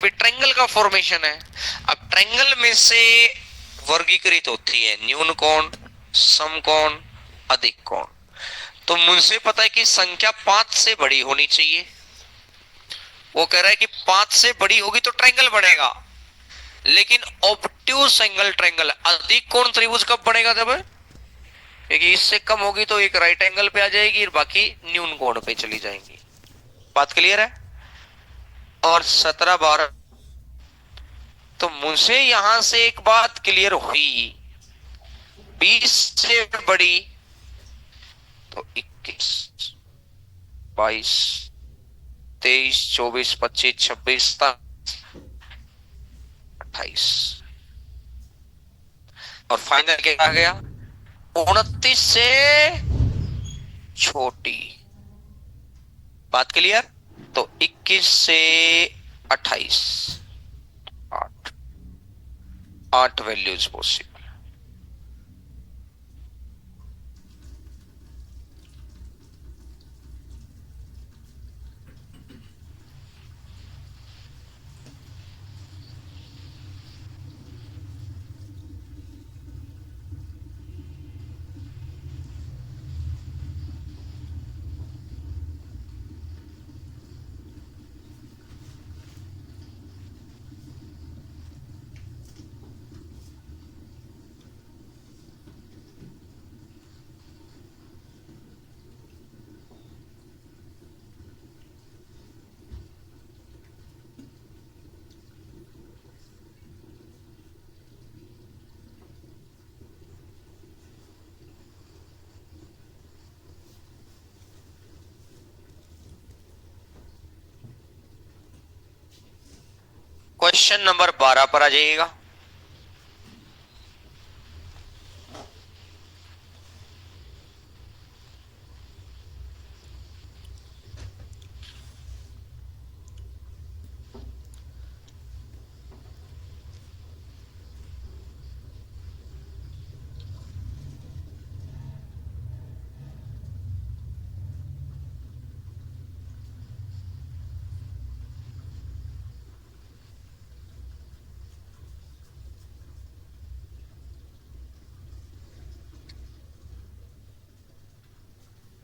Triangle का formation है। अब ट्रायंगल में से वर्गीकृत होती है न्यून कोण, समकोण, अधिक कोण। तो मुझे पता है कि संख्या 5 से बड़ी होनी चाहिए। वो कह रहा है कि 5 से बड़ी होगी तो ट्रायंगल बनेगा, लेकिन ऑब्ट्यूज एंगल ट्रायंगल, अधिक कोण त्रिभुज कब बनेगा जब, क्योंकि इससे कम होगी तो एक राइट एंगल पे आ जाएगी और बाकी न्यून कोण पे चली जाएंगी। बात क्लियर है? और 17-12, तो मुझे यहां से एक बात क्लियर हुई, 20 से बड़ी तो 21, 22, 23, 24, 25, 26, 28, और फाइनल क्या आ गया, 29 से छोटी। बात क्लियर? तो 21 से 28, 8, 8 वैल्यूज पॉसिबल। क्वेश्चन नंबर 12 पर आ जाइएगा।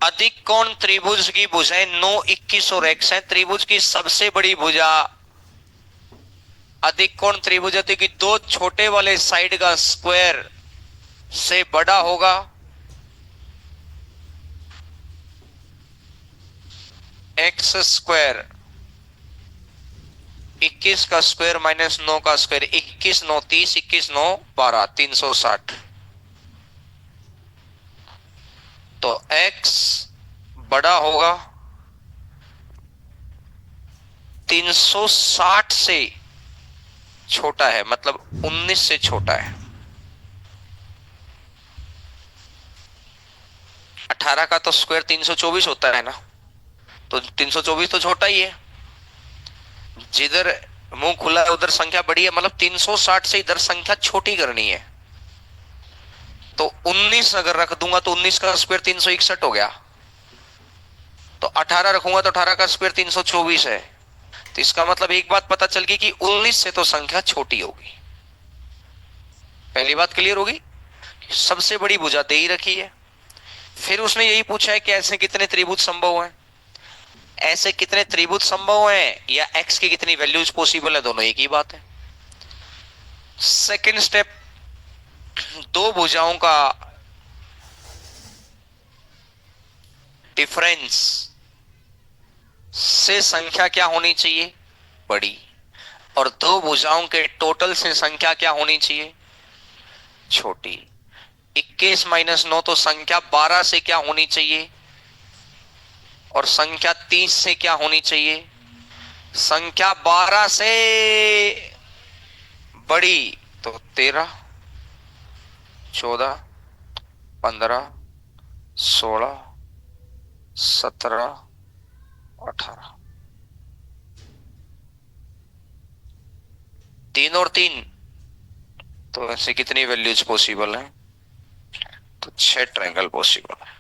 अधिक कोण त्रिभुज की भुजाएं 9, 21 और x है। त्रिभुज की सबसे बड़ी भुजा अधिक कोण त्रिभुज है कि दो छोटे वाले साइड का स्क्वायर से बड़ा होगा। एक्स स्क्वायर 21 का स्क्वायर माइनस 9 का स्क्वायर, 21 9 30, 21 9 12, 360। तो x बड़ा होगा 360 से छोटा है, मतलब 19 से छोटा है। 18 का तो स्क्वायर 324 होता है ना, तो 324 तो छोटा ही है। जिधर मुंह खुला है उधर संख्या बड़ी है, मतलब 360 से इधर संख्या छोटी करनी है। तो 19 अगर रख दूंगा तो 19 का स्क्वायर 361 हो गया। तो 18 रखूंगा तो 18 का स्क्वायर 324 है। तो इसका मतलब एक बात पता चल गई कि 19 से तो संख्या छोटी होगी। पहली बात क्लियर होगी, सबसे बड़ी भुजा दे ही रखी है। फिर उसने यही पूछा है कि ऐसे कितने त्रिभुज संभव हैं। ऐसे कितने त्रिभुज संभव हैं या एक्स की कितनी वैल्यूज पॉसिबल है, दोनों एक ही बात है। सेकंड स्टेप, दो भुजाओं का डिफरेंस से संख्या क्या होनी चाहिए, बड़ी। और दो भुजाओं के टोटल से संख्या क्या होनी चाहिए, छोटी। 21 माइनस 9 तो संख्या 12 से क्या होनी चाहिए, और संख्या 30 से क्या होनी चाहिए, संख्या 12 से बड़ी। तो 13, 14, 15, 16, 17, 18, 3 और 3, तो ऐसे कितनी वैल्यूज पॉसिबल है, तो 6 ट्रायंगल पॉसिबल है।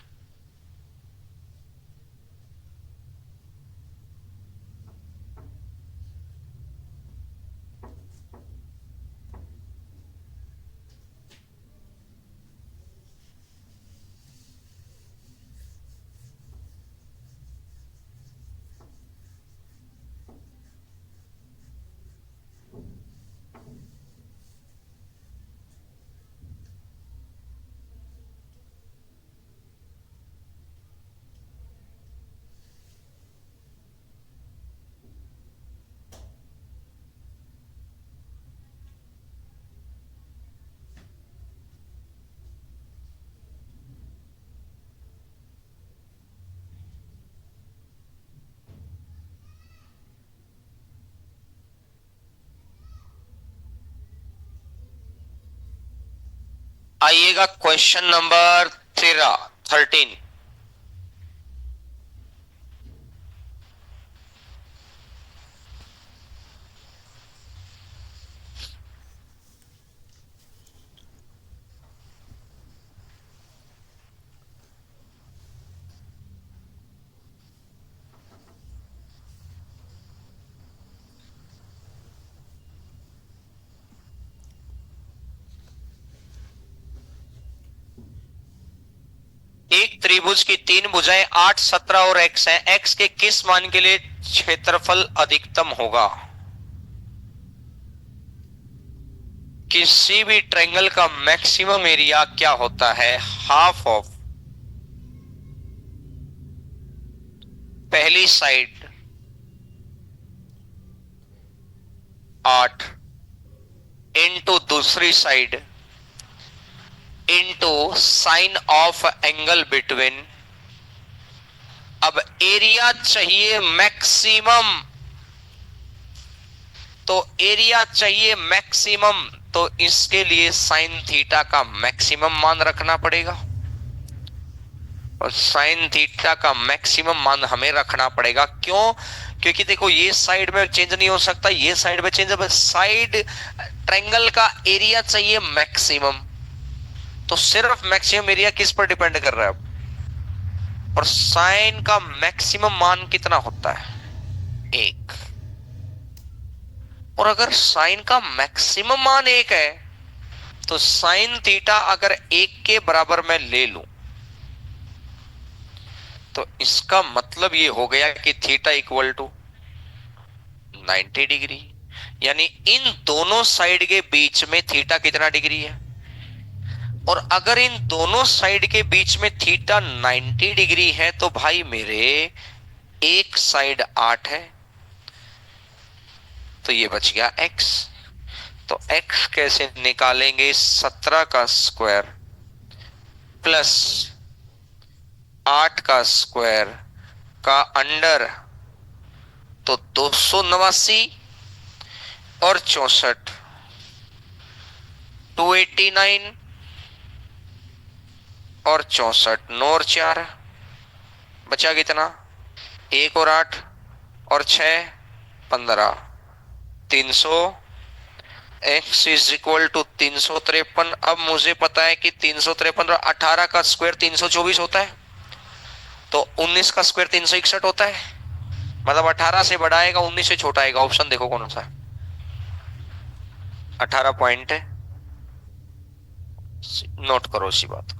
आइएगा क्वेश्चन नंबर 13। एक त्रिभुज की तीन भुजाएं 8, 17 और x है। x के किस मान के लिए क्षेत्रफल अधिकतम होगा? किसी भी ट्रायंगल का मैक्सिमम एरिया क्या होता है? हाफ ऑफ पहली साइड 8 इंटू दूसरी side into sine of angle between. अब एरिया चाहिए मैक्सिमम, तो एरिया चाहिए मैक्सिमम, तो इसके लिए साइन थीटा का मैक्सिमम मान रखना पड़ेगा। और साइन थीटा का मैक्सिमम मान हमें रखना पड़ेगा। क्यों? क्योंकि देखो ये साइड में चेंज नहीं हो सकता, ये साइड में चेंज, साइड ट्रायंगल का एरिया चाहिए मैक्सिमम, तो सिर्फ मैक्सिमम एरिया किस पर डिपेंड कर रहा है? और साइन का मैक्सिमम मान कितना होता है? 1। और अगर साइन का मैक्सिमम मान 1 है, तो साइन थीटा अगर 1 के बराबर मैं ले लूं, तो इसका मतलब ये हो गया कि थीटा इक्वल टू 90 डिग्री। यानी इन दोनों साइड के बीच में थीटा कितना डिग्री है? और अगर इन दोनों साइड के बीच में थीटा 90 डिग्री है, तो भाई मेरे एक साइड 8 है, तो ये बच गया x। तो x कैसे निकालेंगे? 17 का स्क्वायर प्लस 8 का स्क्वायर का अंडर, तो 289 और 64, 289 और 64, 9 और 4 बचा कितना? 1 और 8 और 6, 15, 300। x is equal to 353। अब मुझे पता है कि 353 और 18 का स्क्वायर 324 होता है, तो 19 का स्क्वायर 361 होता है। मतलब 18 से बड़ा आएगा, 19 से छोटा आएगा। ऑप्शन देखो कौन सा है? 18 पॉइंट है, नोट करो इसी बात को।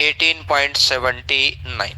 18.79।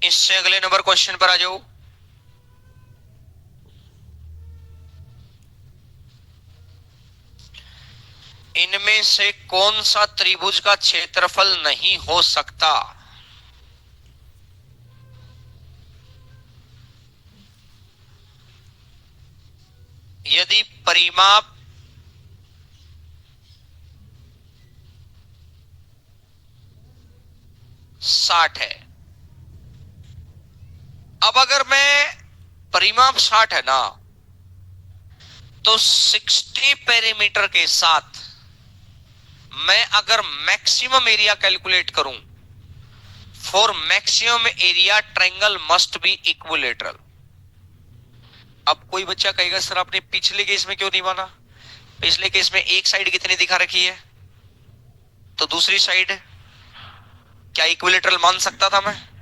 इससे अगले नंबर क्वेश्चन पर आ जाओ। इनमें से कौन सा त्रिभुज का क्षेत्रफल नहीं हो सकता? यदि परिमाप 60 है। अब अगर मैं परिमाप 60 है ना, तो 60 पेरीमीटर के साथ मैं अगर मैक्सिमम एरिया कैलकुलेट करूं, for maximum area triangle must be equilateral. अब कोई बच्चा कहेगा सर आपने पिछले केस में क्यों नहीं माना? पिछले केस में एक साइड कितनी दिखा रखी है, तो दूसरी साइड क्या इक्विलेटरल मान सकता था मैं?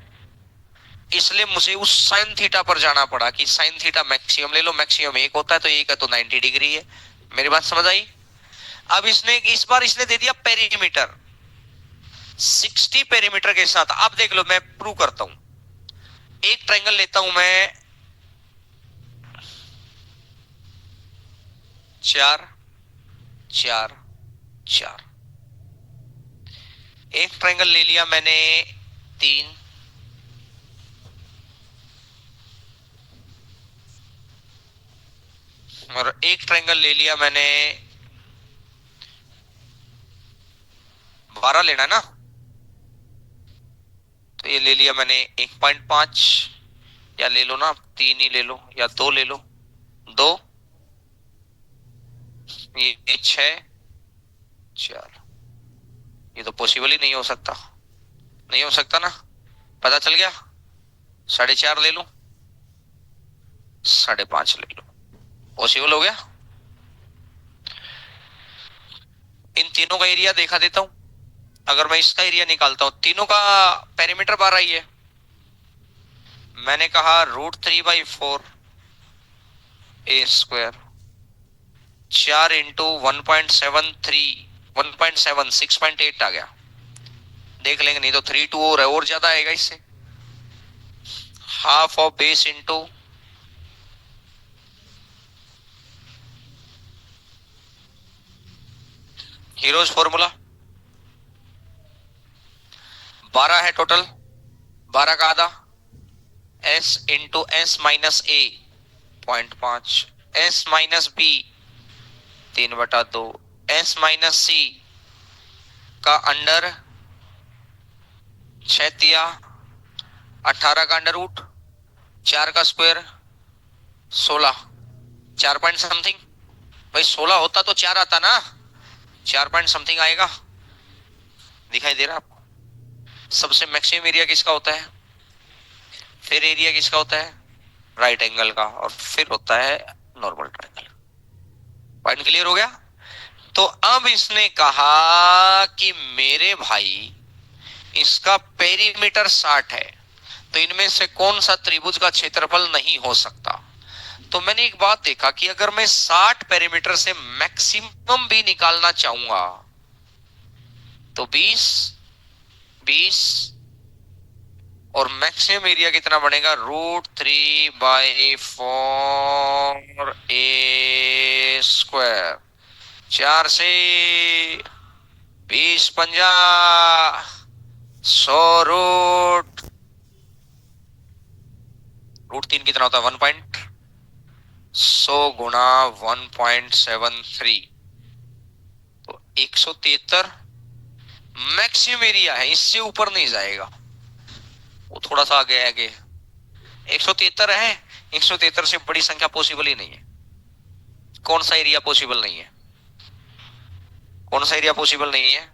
इसलिए मुझे उस साइन थीटा पर जाना पड़ा कि साइन थीटा मैक्सिमम ले लो, मैक्सिमम एक होता है तो एक है तो 90 डिग्री है। मेरी बात समझ आई? अब इसने इस बार इसने दे दिया पेरीमीटर 60 पेरीमीटर के साथ। आप देख लो, मैं प्रूव करता हूं। एक ट्रायंगल लेता हूं मैं, 4 4 4। एक ट्रायंगल ले लिया मैंने 3, और एक ट्रायंगल ले लिया मैंने 12 लेना ना, तो ये ले लिया मैंने 1.5, या ले लो ना 3 ही ले लो या 2 ले लो, 2, ये 6 4। ये तो पॉसिबल ही नहीं हो सकता, नहीं हो सकता ना। पता चल गया, 4.5 ले लो, 5.5 ले लो, पॉसिबल हो गया। इन तीनों का एरिया देखा देता हूं। अगर मैं इसका एरिया निकालता हूं, तीनों का पेरीमीटर 12 ही है। मैंने कहा √3/4 ए स्क्वायर, 4 इंटू 1.73, 1.7, 6.8 आ गया। देख लेंगे, नहीं तो 3 2 और ज्यादा आएगा इससे। Half of base into Heron's formula, 12 है टोटल, 12 का आधा, s into S minus A 0.5, s minus B 3/2, s minus C का अंडर 6 तिया 18 का अंडर रूट, 4 का स्क्वायर 16, 4 पॉइंट समथिंग। भाई 16 होता तो 4 आता ना, 4 पॉइंट समथिंग आएगा। दिखाई दे रहा आपको? सबसे मैक्सिमम एरिया किसका होता है, फिर एरिया किसका होता है, राइट एंगल का, और फिर होता है नॉर्मल ट्रायंगल। पॉइंट क्लियर हो गया? तो अब इसने कहा कि मेरे भाई इसका पेरीमीटर 60 है, तो इनमें से कौन सा त्रिभुज का क्षेत्रफल नहीं हो सकता? तो मैंने एक बात देखा कि अगर मैं 60 पेरीमीटर से मैक्सिमम भी निकालना चाहूंगा तो 20 20, और मैक्सिमम एरिया कितना बनेगा, √3/4 ए स्क्वायर। 4 से 20 पंजा 100, √3 कितना होता है, 100 गुणा 1.73, तो 173 मैक्सिमम एरिया है, इससे ऊपर नहीं जाएगा। वो थोड़ा सा आगे आगे 173 है, 173 से बड़ी संख्या पॉसिबल ही नहीं है। कौन सा एरिया पॉसिबल नहीं है, कौन सा एरिया पॉसिबल नहीं है?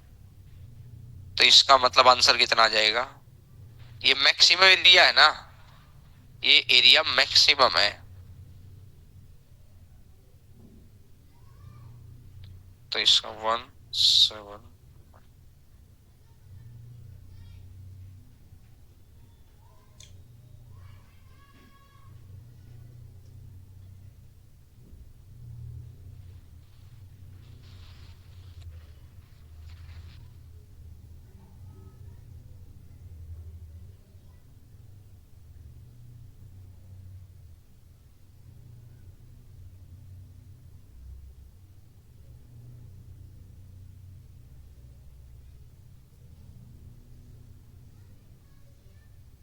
तो इसका मतलब आंसर कितना आ जाएगा, ये मैक्सिमम एरिया है ना, ये एरिया मैक्सिमम है, तो इसका 17।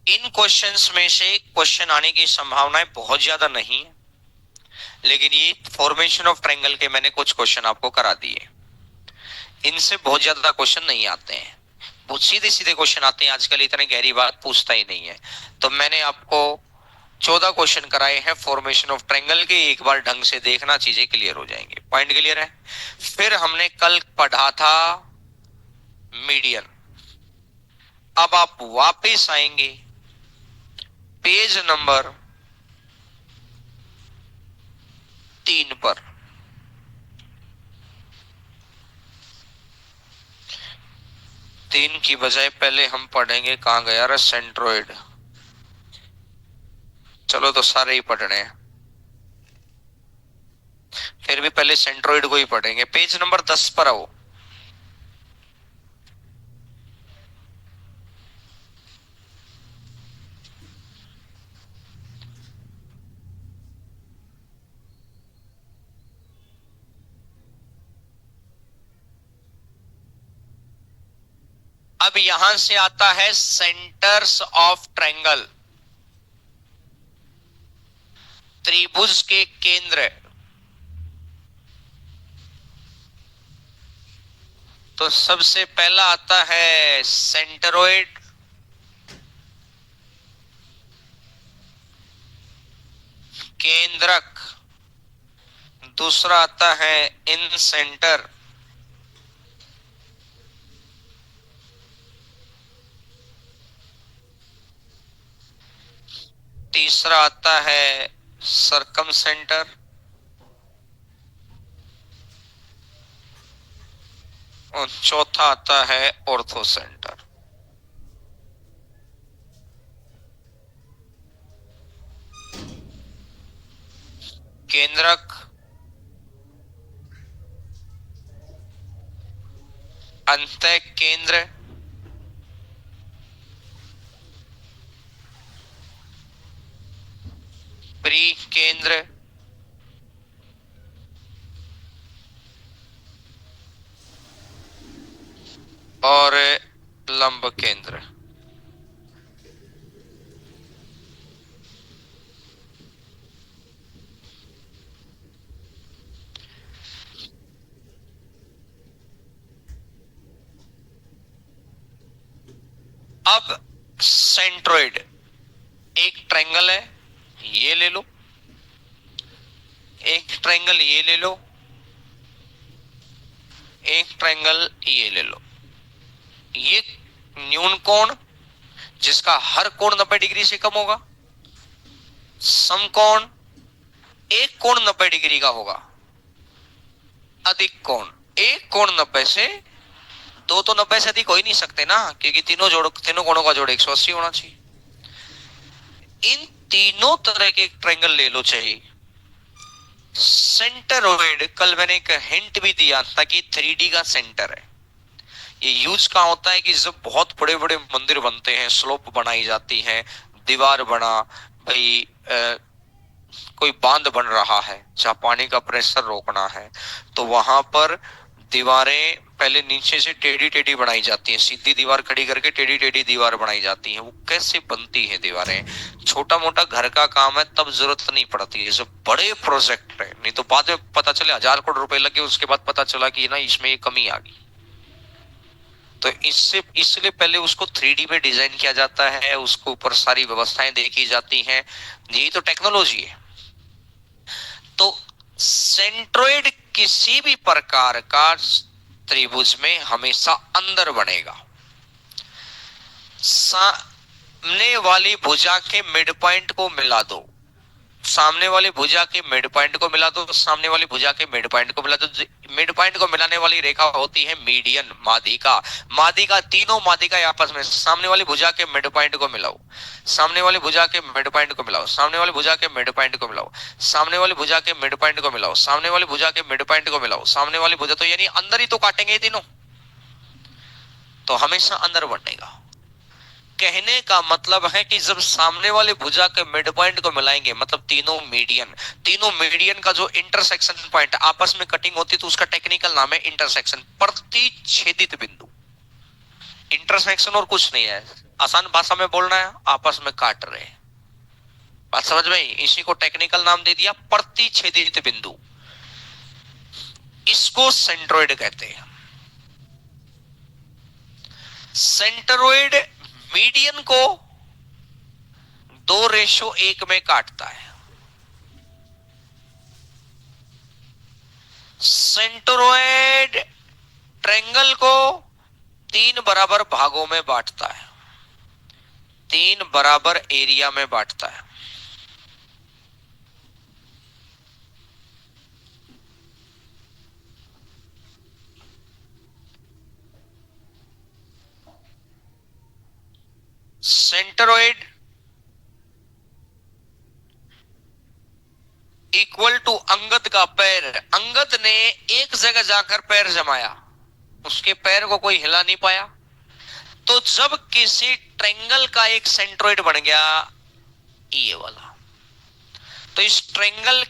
इन क्वेश्चंस में से क्वेश्चन आने की संभावनाएं बहुत ज्यादा नहीं है, लेकिन ये फॉर्मेशन ऑफ ट्रायंगल के मैंने कुछ क्वेश्चन आपको करा दिए। इनसे बहुत ज्यादा क्वेश्चन नहीं आते हैं, बहुत सीधे सीधे क्वेश्चन आते हैं। आजकल इतने गहरी बात पूछता ही नहीं है। तो मैंने आपको 14 क्वेश्चन कराए हैं फॉर्मेशन ऑफ ट्रायंगल के, एक बार ढंग से देखना, चीजें क्लियर हो जाएंगी। पॉइंट क्लियर है? फिर हमने कल पढ़ा था मीडियन। अब आप वापस आएंगे पेज नंबर 3 पर। 3 की बजाय पहले हम पढ़ेंगे, कहां गया रे सेंट्रोइड। चलो तो सारे ही पढ़ रहे हैं, फिर भी पहले सेंट्रोइड को ही पढ़ेंगे। पेज नंबर 10 पर आओ। अब यहां से आता है सेंटर्स ऑफ ट्रायंगल, त्रिभुज के केंद्र। तो सबसे पहला आता है सेंटरोइड, केंद्रक। दूसरा आता है इन सेंटर, तीसरा आता है सरकम सेंटर, और चौथा आता है ऑर्थो सेंटर। केंद्रक, अंतः केंद्र, प्री केंद्र, और लंब केंद्र। अब सेंट्रोइड एक ट्रायंगल है, ये ले लो, एक ट्रायंगल ये ले लो, एक ट्रायंगल ये ले लो। ये न्यून कोण जिसका हर कोण 90 डिग्री से कम होगा, समकोण एक कोण 90 डिग्री का होगा, अधिक कोण एक कोण 90 से, दो तो 90 से अधिक हो ही नहीं सकते ना, क्योंकि तीनों कोणों का जोड़ 180 होना चाहिए। इन तीनों तरह के ट्रायंगल ले लो चाहिए। सेंटरोइड, कल मैंने एक हिंट भी दिया था कि 3D का सेंटर है। ये यूज कहां होता है कि जब बहुत बड़े बड़े मंदिर बनते हैं, स्लोप बनाई जाती है, दीवार बना भाई, कोई बांध बन रहा है जहां पानी का प्रेशर रोकना है, तो वहां पर दीवारें पहले नीचे से टेढ़ी टेढ़ी बनाई जाती हैं, सीधी दीवार खड़ी करके टेढ़ी टेढ़ी दीवार बनाई जाती है। वो कैसे बनती है दीवारें? छोटा मोटा घर का काम है तब जरूरत नहीं पड़ती है, जब बड़े प्रोजेक्ट है, नहीं तो बाद में पता चले 1000 करोड़ रुपए लगे, उसके बाद पता चला कि ना इसमें ये कमी आ गई। तो इससे इसलिए पहले उसको 3D में डिजाइन किया जाता है, उसको ऊपर सारी व्यवस्थाएं देखी जाती हैं। यही तो टेक्नोलॉजी है। तो सेंट्रोइड किसी भी प्रकार का त्रिभुज में हमेशा अंदर बनेगा। सामने वाली भुजा के मिड पॉइंट को मिला दो, सामने वाली भुजा के मिड पॉइंट को मिला दो, सामने वाली भुजा के मिड पॉइंट को मिला दो। मिड पॉइंट को मिलाने वाली रेखा होती है मीडियन, माध्यिका। माध्यिका, तीनों माध्यिका आपस में, सामने वाली भुजा के मिड पॉइंट को मिलाओ, सामने वाली भुजा के मिड पॉइंट को मिलाओ, सामने वाली भुजा के मिड पॉइंट को मिलाओ, सामने वाली भुजा के मिड पॉइंट को मिलाओ, सामने वाली भुजा के मिड पॉइंट को मिलाओ, सामने वाली भुजा, तो यानी अंदर ही तो काटेंगे ये तीनों, तो हमेशा अंदर बनेगा। कहने का मतलब है कि जब सामने वाले भुजा के मिड पॉइंट को मिलाएंगे, मतलब तीनों मीडियन का जो इंटरसेक्शन पॉइंट आपस में कटिंग होती है, तो उसका टेक्निकल नाम है इंटरसेक्शन, प्रतिच्छेदित बिंदु। इंटरसेक्शन और कुछ नहीं है, आसान भाषा में बोलना है, आपस में काट रहे हैं। बात समझ में? इसी को टेक्निकल नाम दे दिया प्रतिच्छेदित बिंदु। इसको सेंट्रोइड कहते हैं। सेंट्रोइड मीडियन को 2:1 में काटता है। सेंट्रोइड ट्रायंगल को 3 बराबर भागों में बांटता है, 3 बराबर एरिया में बांटता है। सेंट्रोइड इक्वल टू अंगद का पैर। अंगद ने एक जगह जाकर पैर जमाया, उसके पैर को कोई हिला नहीं पाया। तो जब किसी ट्रायंगल का एक सेंट्रोइड बन गया ये वाला, तो इस ट्रायंगल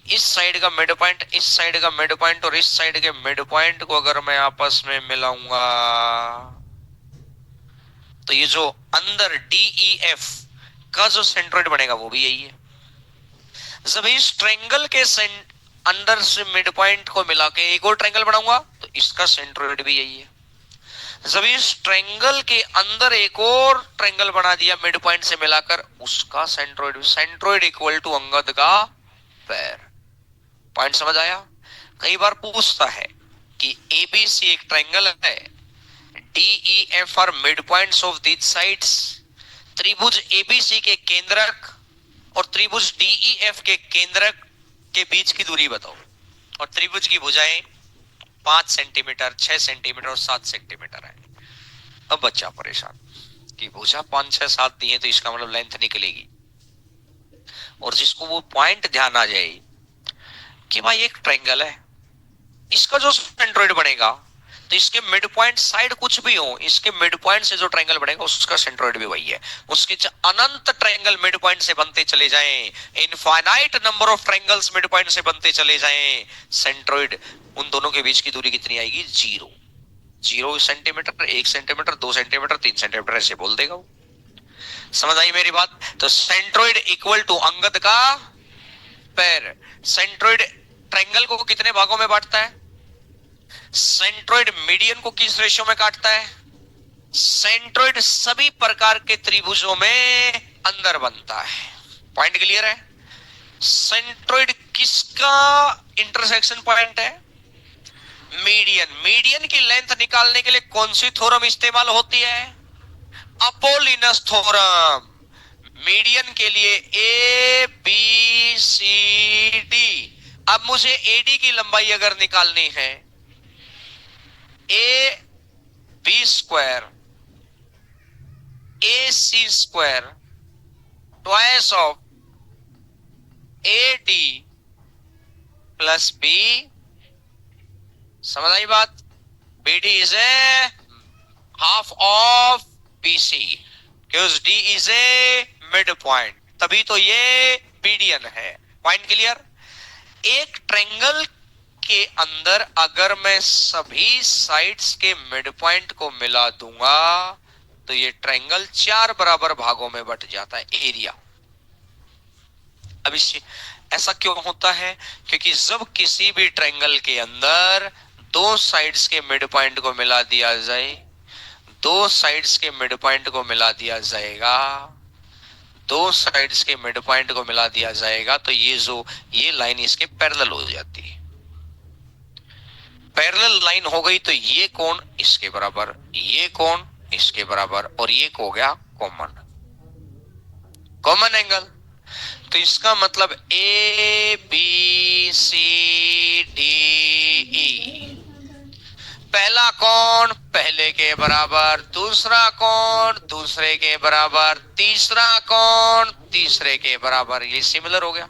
इस साइड का मिड पॉइंट, इस साइड का मिड पॉइंट और इस साइड के मिड पॉइंट को अगर मैं आपस में मिलाऊंगा तो ये जो अंदर DEF का जो सेंट्रोइड बनेगा वो भी यही है। जब इस ट्रायंगल के अंदर से मिड पॉइंट को मिला के एक और ट्रायंगल बनाऊंगा तो इसका सेंट्रोइड भी यही है। जब इस ट्रायंगल के अंदर एक और ट्रायंगल बना दिया मिड पॉइंट से मिलाकर, उसका centroid, centroid equal to Angad का पैर। पॉइंट समझ आया? कई बार पूछता है कि ABC एक ट्रायंगल है, DEF are mid points of these sides. त्रिभुज ABC के केंद्रक और त्रिभुज DEF के केंद्रक के बीच की दूरी बताओ। और त्रिभुज की भुजाएं 5 सेंटीमीटर, 6 सेंटीमीटर और 7 सेंटीमीटर है। अब बच्चा परेशान कि भुजा 5, 6, 7 दी है तो इसका मतलब लेंथ निकलेगी। और जिसको वो पॉइंट ध्यान आ जाए कि भाई एक ट्रायंगल है, इसका जो सेंट्रोइड बनेगा तो इसके मिड पॉइंट साइड कुछ भी हो, इसके मिड पॉइंट से जो ट्रायंगल बनेगा उसका सेंट्रोइड भी वही है। उसके अनंत ट्रायंगल मिड पॉइंट से बनते चले जाएं, infinite number of triangles mid point से बनते चले जाएं, सेंट्रोइड उन दोनों के बीच की दूरी कितनी आएगी? 0। 0 सेंटीमीटर, 1 सेंटीमीटर, 2 सेंटीमीटर, 3 सेंटीमीटर ऐसे बोल देगा वो। समझ आई मेरी बात? तो सेंट्रोइड इक्वल टू अंगद का पैर। सेंट्रोइड ट्रायंगल को कितने भागों में बांटता है? सेंट्रोइड मीडियन को किस रेशियो में काटता है? सेंट्रोइड सभी प्रकार के त्रिभुजों में अंदर बनता है। पॉइंट क्लियर है? सेंट्रोइड किसका इंटरसेक्शन पॉइंट है? मीडियन। मीडियन की लेंथ निकालने के लिए कौन सी थ्योरम इस्तेमाल होती है? अपोलिनस थ्योरम। मीडियन के लिए ABCD। अब मुझे AD की लंबाई अगर निकालनी है, AB square AC square twice of AD plus B। समझ आई बात? BD is a half of BC क्योंकि D is a mid point, तभी तो ये मीडियन है। Point clear? एक ट्रायंगल के अंदर अगर मैं सभी साइड्स के मिड पॉइंट को मिला दूंगा तो ये ट्रायंगल 4 बराबर भागों में बट जाता है, एरिया। अब इस ऐसा क्यों होता है? क्योंकि जब किसी भी ट्रायंगल के अंदर 2 साइड्स के मिड पॉइंट को मिला दिया जाए, 2 साइड्स के मिड पॉइंट को मिला दिया जाएगा, 2 साइड्स के मिड पॉइंट को मिला दिया जाएगा तो ये लाइन इसके पैरेलल हो जाती है। पैरेलल लाइन हो गई तो ये कोण इसके बराबर, ये कोण इसके बराबर और ये हो गया कॉमन एंगल। तो इसका मतलब ABCDE। पहला कोण पहले के बराबर, दूसरा कोण दूसरे के बराबर, तीसरा कोण तीसरे के बराबर। ये सिमिलर हो गया।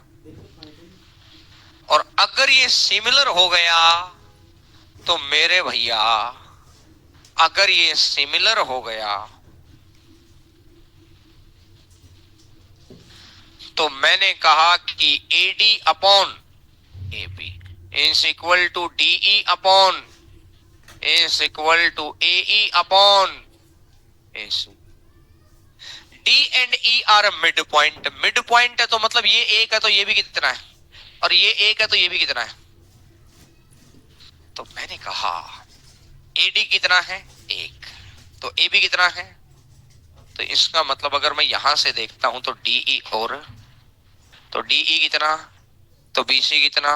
और अगर ये सिमिलर हो गया तो मेरे भैया, अगर ये सिमिलर हो गया तो मैंने कहा कि AD upon AB is equal to DE upon is equal to AE upon AC। D and E are mid point. Mid point है तो मतलब ये 1 है तो ये भी कितना है, और ये 1 है तो ये भी कितना है। तो मैंने कहा AD कितना है? 1। तो AB कितना है? तो इसका मतलब अगर मैं यहां से देखता हूं तो डीई और, तो डीई कितना, तो बीसी कितना,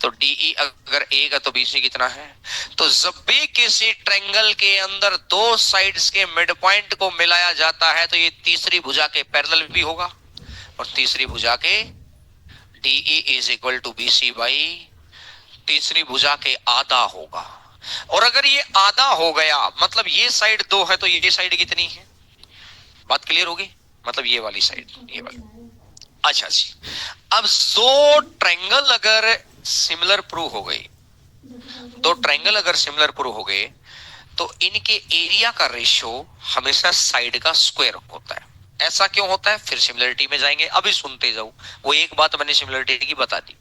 तो डीई अगर ए का तो बीसी कितना है। तो जब भी किसी ट्रायंगल के अंदर दो साइड्स के मिड पॉइंट को मिलाया जाता है तो ये तीसरी भुजा के पैरेलल भी होगा, और तीसरी भुजा के DE is equal to BC by तीसरी भुजा के आधा होगा। और अगर ये आधा हो गया मतलब ये साइड दो है तो ये साइड कितनी है, बात क्लियर होगी, मतलब ये वाली साइड, ये वाली। अच्छा जी, अब दो ट्रायंगल अगर सिमिलर प्रूव हो गए, दो ट्रायंगल अगर सिमिलर प्रूव हो गए तो इनके एरिया का रेशियो हमेशा साइड का स्क्वायर होता है। ऐसा क्यों होता है, फिर सिमिलरिटी में जाएंगे, अभी सुनते जाओ। वो एक बात मैंने सिमिलरिटी की बता दी,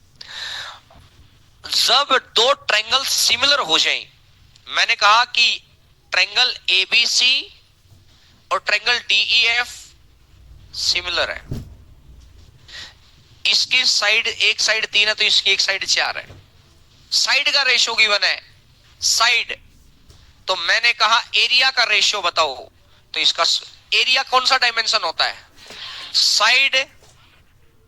जब दो ट्रायंगल सिमिलर हो जाएं, मैंने कहा कि ट्रायंगल एबीसी और ट्रायंगल डीईएफ सिमिलर है, इसकी साइड एक साइड 3 है तो इसकी एक साइड 4 है, साइड का रेशियो गिवन है साइड। तो मैंने कहा एरिया का रेशियो बताओ, तो इसका एरिया कौन सा डायमेंशन होता है, साइड।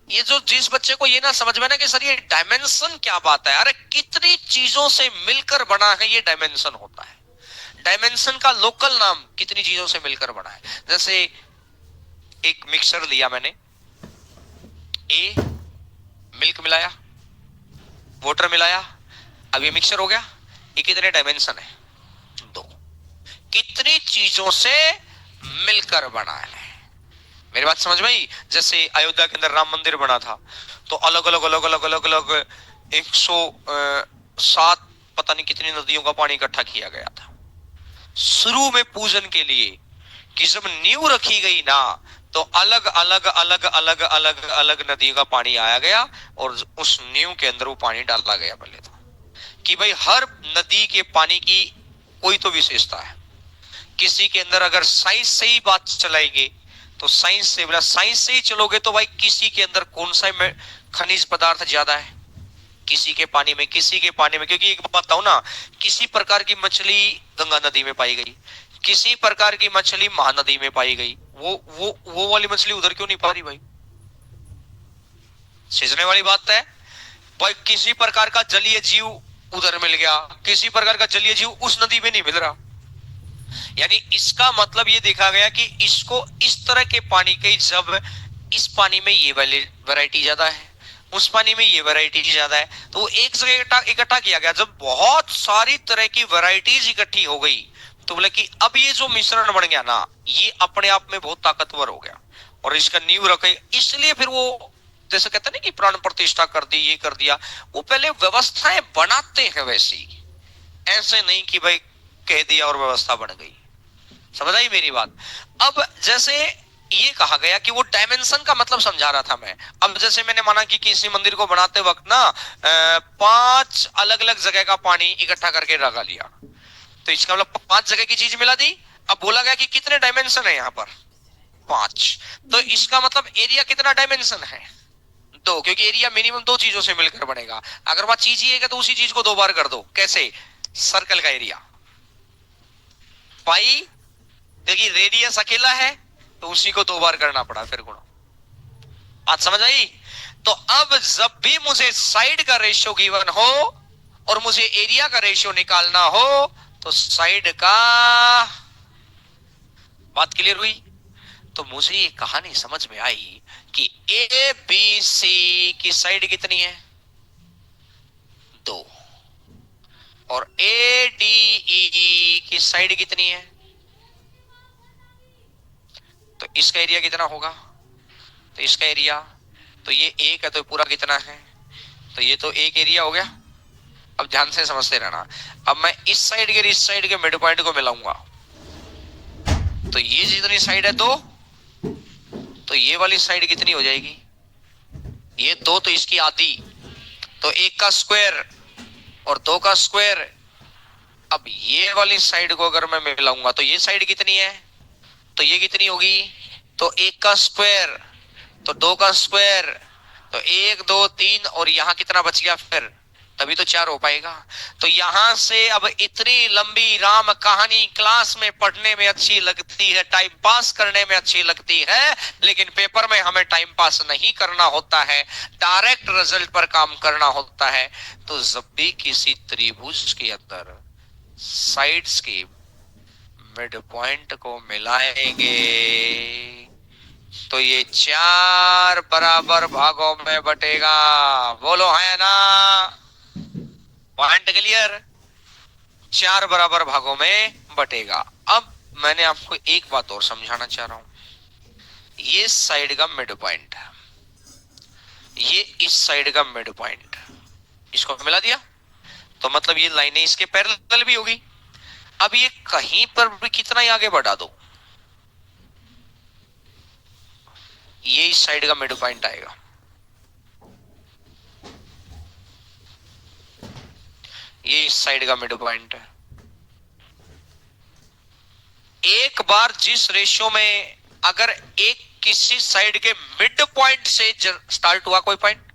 ये जो जिस बच्चे को ये ना समझ में ना कि सर ये डायमेंशन क्या बात है, अरे कितनी चीजों से मिलकर बना है ये डायमेंशन होता है। डायमेंशन का लोकल नाम कितनी चीजों से मिलकर बना है। जैसे एक मिक्सर लिया मैंने, ए मिल्क मिलाया, वाटर मिलाया, अब ये मिक्सर हो गया, ये कितने डायमेंशन है, दो। कितनी चीजों से मिलकर बना है, मेरी बात समझ में आई। जैसे अयोध्या के अंदर राम मंदिर बना था तो अलग अलग अलग अलग अलग अलग 107 पता नहीं कितनी नदियों का पानी इकट्ठा किया गया था शुरू में पूजन के लिए, कि जब नींव रखी गई ना तो अलग अलग अलग अलग अलग अलग नदियों का पानी आया गया और उस नींव के अंदर वो पानी डाला गया। पहले तो कि भाई हर नदी के पानी की कोई तो विशेषता है, किसी के अंदर अगर साइंस से ही बात चलाएंगे तो साइंस से बोला, साइंस से ही चलोगे तो भाई किसी के अंदर कौन सा खनिज पदार्थ ज्यादा है, किसी के पानी में, किसी के पानी में। क्योंकि एक बात बताऊं ना, किसी प्रकार की मछली गंगा नदी में पाई गई, किसी प्रकार की मछली महानदी में पाई गई, वो वाली मछली उधर क्यों नहीं पा रही भाई, सीजने वाली बात है भाई। किसी प्रकार का जलीय जीव उधर मिल गया, किसी प्रकार का जलीय जीव उस नदी में नहीं मिल रहा। यानी इसका मतलब ये देखा गया कि इसको इस तरह के पानी के, जब इस पानी में ये वाली वैरायटी ज्यादा है, उस पानी में ये वैरायटी ज्यादा है, तो एक जगह इकट्ठा किया गया। जब बहुत सारी तरह की वैरायटीज इकट्ठी हो गई तो बोले कि अब ये जो मिश्रण बन गया ना, ये अपने आप में बहुत ताकतवर हो गया और इसका नींव रखे। इसलिए फिर वो जैसे कहते हैं ना कि प्राण प्रतिष्ठा कर दी, ये कर दिया, वो पहले व्यवस्थाएं बनाते हैं वैसी, ऐसे नहीं कि भाई कह दिया और व्यवस्था बन गई। समझ आई मेरी बात। अब जैसे ये कहा गया कि वो डायमेंशन का मतलब समझा रहा था मैं। अब जैसे मैंने माना कि किसी मंदिर को बनाते वक्त ना 5 अलग अलग जगह का पानी इकट्ठा करके लगा लिया, तो इसका मतलब 5 जगह की चीज मिला दी। अब बोला गया कि कितने डायमेंशन है यहाँ पर, 5, तो इसका मतलब एरिया कितना डायमेंशन है, 2, क्योंकि एरिया मिनिमम 2 चीजों से मिलकर बनेगा। अगर वह चीज ही है तो उसी चीज को 2 बार कर दो। कैसे, सर्कल का एरिया पाई, क्योंकि रेडियस अकेला है तो उसी को 2 बार करना पड़ा, फिर गुणा। बात समझ आई। तो अब जब भी मुझे साइड का रेशियो गिवन हो और मुझे एरिया का रेशियो निकालना हो तो साइड का, बात क्लियर हुई। तो मुझे ये कहानी समझ में आई कि ए बी सी की साइड कितनी है, 2, और ए डी ई की साइड कितनी है, तो इसका एरिया कितना होगा, तो इसका एरिया, तो ये 1 है तो पूरा कितना है, तो ये तो 1 एरिया हो गया। अब ध्यान से समझते रहना। अब मैं इस साइड के इस साइड के मिड पॉइंट को मिलाऊंगा तो ये जितनी साइड है 2, तो ये वाली साइड कितनी हो जाएगी, ये 2, तो इसकी आधी, तो 1 का स्क्वायर और 2 का स्क्वायर। अब ये वाली साइड को अगर मैं मिलाऊंगा तो ये साइड कितनी है, तो ये कितनी होगी, तो 1 का स्क्वायर, तो 2 का स्क्वायर, तो 1 2 3, और यहां कितना बच गया फिर तभी तो 4 हो पाएगा। तो यहां से अब इतनी लंबी राम कहानी क्लास में पढ़ने में अच्छी लगती है, टाइम पास करने में अच्छी लगती है, लेकिन पेपर में हमें टाइम पास नहीं करना होता है, डायरेक्ट रिजल्ट पर काम करना होता है। तो जब भी किसी त्रिभुज के अंदर साइड्स के मिड पॉइंट को मिलाएंगे तो ये 4 बराबर भागों में बटेगा। बोलो है ना? Point clear? 4 बराबर भागों में बटेगा। अब मैंने आपको एक बात और समझाना चाह रहा हूं। ये साइड का मिड पॉइंट, ये इस साइड का मिड पॉइंट, इसको मिला दिया तो मतलब ये लाइनें इसके पैरेलल भी होगी। अब ये कहीं पर भी कितना ही आगे बढ़ा दो, ये इस साइड का मिड पॉइंट आएगा। ये इस साइड का मिड पॉइंट है। एक बार जिस रेशियो में अगर एक किसी साइड के मिड पॉइंट से स्टार्ट हुआ कोई पॉइंट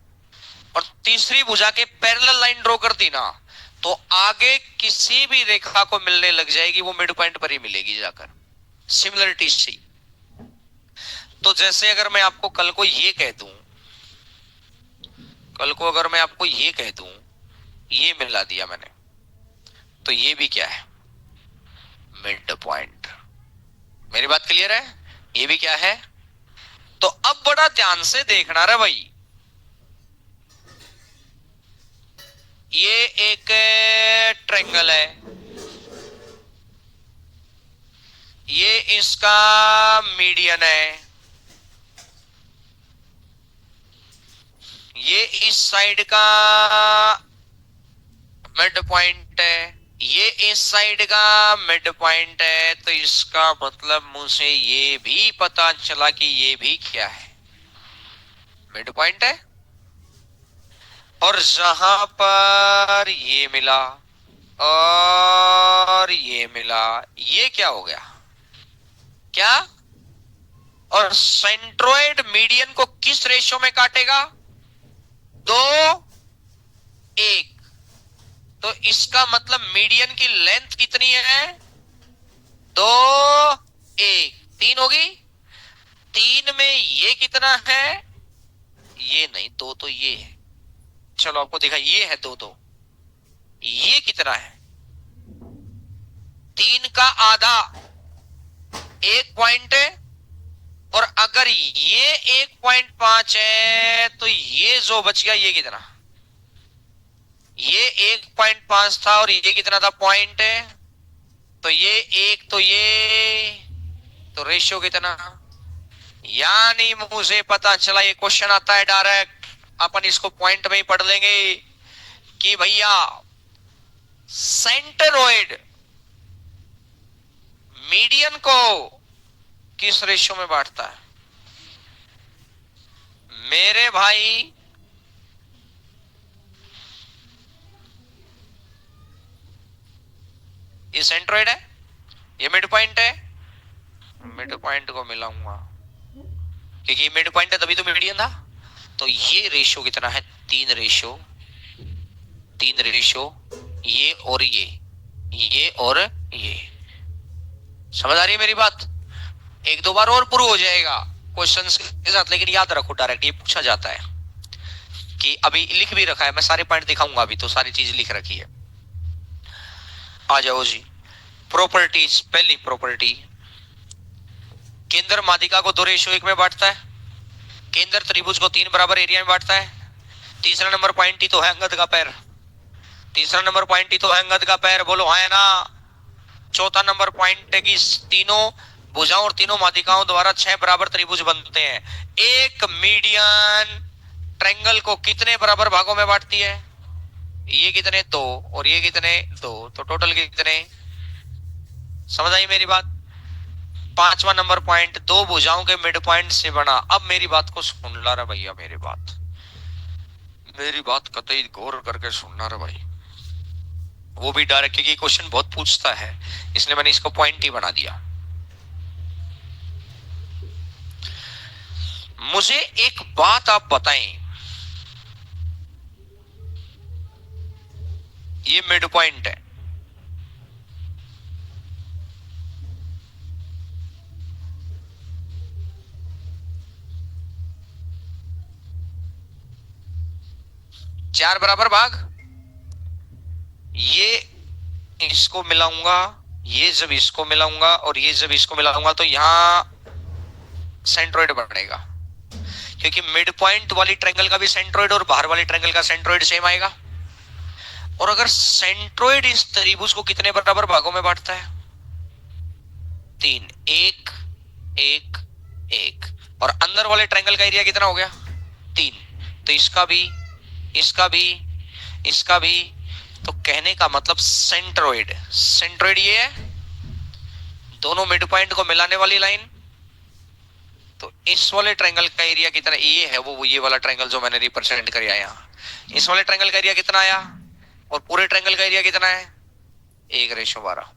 और तीसरी भुजा के पैरेलल लाइन ड्रॉ कर दी ना, तो आगे किसी भी रेखा को मिलने लग जाएगी, वो मिड पॉइंट पर ही मिलेगी जाकर, सिमिलरिटी से। तो जैसे अगर मैं आपको कल को ये कह दूं, कल को अगर मैं आपको ये कह दूं, ये मिला दिया मैंने, तो ये भी क्या है? Mid point. मेरी बात क्लियर है? ये भी क्या है? तो अब बड़ा ध्यान से देखना रे भाई, ये एक ट्रायंगल है, ये इसका मीडियन है, ये इस साइड का मिड पॉइंट है, ये इस साइड का मिड पॉइंट है। तो इसका मतलब मुझे ये भी पता चला कि ये भी क्या है? मिड पॉइंट है। और जहां पर ये मिला और ये मिला, ये क्या हो गया? क्या? और सेंट्रोइड मीडियन को किस रेशियो में काटेगा? 2:1। तो इसका मतलब मीडियन की लेंथ कितनी है? 2:1, 3 होगी। 3 में ये कितना है? ये नहीं, 2 तो ये है। चलो आपको दिखा, ये है 2, ये कितना है? 3 का आधा 1 पॉइंट है, और अगर ये 1.5 है तो ये जो बच गया ये कितना? ये 1.5 था और ये कितना था? पॉइंट है। तो ये 1, तो ये, तो रेशियो कितना? यानी मुझे पता चला, ये क्वेश्चन आता है डायरेक्ट, अपन इसको पॉइंट में ही पढ़ लेंगे कि भैया सेंटरोइड मीडियन को किस रेशियो में बांटता है? मेरे भाई ये सेंट्रोइड है, ये मिड पॉइंट है, मिड पॉइंट को मिलाऊंगा क्योंकि मिड पॉइंट है तभी तो मीडियन था। तो ये रेशियो कितना है? 3:3, ये और ये और ये। समझ आ रही है मेरी बात? 1-2 बार और प्रूव हो जाएगा क्वेश्चंस के साथ, लेकिन याद रखो डायरेक्ट ये पूछा जाता है कि अभी लिख भी रखा है, मैं सारे पॉइंट दिखाऊंगा, अभी तो सारी चीज लिख रखी है। आ जाओ जी, प्रॉपर्टीज। पहली प्रॉपर्टी, केंद्र माध्यिका को 2:1 में बांटता है, केंद्र त्रिभुज को 3 बराबर एरिया में बांटता है। तीसरा नंबर पॉइंट ही तो है अंगद का पैर, तीसरा नंबर पॉइंट ही तो है अंगद का पैर, बोलो है ना? चौथा नंबर पॉइंट है कि तीनों भुजाओं और तीनों माध्यिकाओं द्वारा 6 बराबर त्रिभुज बनते हैं। एक मीडियन ट्रायंगल को कितने बराबर भागों में बांटती है? ये कितने? 2, और ये कितने? 2, तो टोटल कितने? समझ आई मेरी बात? पांचवा नंबर पॉइंट, 2 भुजाओं के मिड पॉइंट से बना। अब मेरी बात को सुन ला रहा भैया, मेरी बात कतई गौर करके सुनना रहा भाई, वो भी डायरेक्ट, क्योंकि क्वेश्चन बहुत पूछता है इसलिए मैंने इसको पॉइंट ही बना दिया। मुझे एक बात आप बताएं, ये मिड पॉइंट है। चार बराबर भाग, ये इसको मिलाऊंगा, ये जब इसको मिलाऊंगा और ये जब इसको मिलाऊंगा तो यहां सेंट्रोइड बनेगा, क्योंकि मिड पॉइंट वाली ट्रायंगल का भी सेंट्रोइड और बाहर वाली ट्रायंगल का सेंट्रोइड सेम आएगा। और अगर सेंट्रोइड इस त्रिभुज को कितने बराबर भागों में बांटता है? तीन, एक एक एक। और अंदर वाले ट्रायंगल का एरिया कितना हो गया? तीन। तो इसका भी, इसका भी, इसका भी। तो कहने का मतलब सेंट्रोइड, सेंट्रोइड ये है, दोनों मिड पॉइंट को मिलाने वाली लाइन। तो इस वाले ट्रायंगल का एरिया कितना? ये है वो ये वाला ट्रायंगल जो मैंने रिप्रेजेंट किया यहाँ। इस वाले ट्रायंगल का एरिया कितना आया और पूरे ट्रायंगल का एरिया कितना है? 1:12।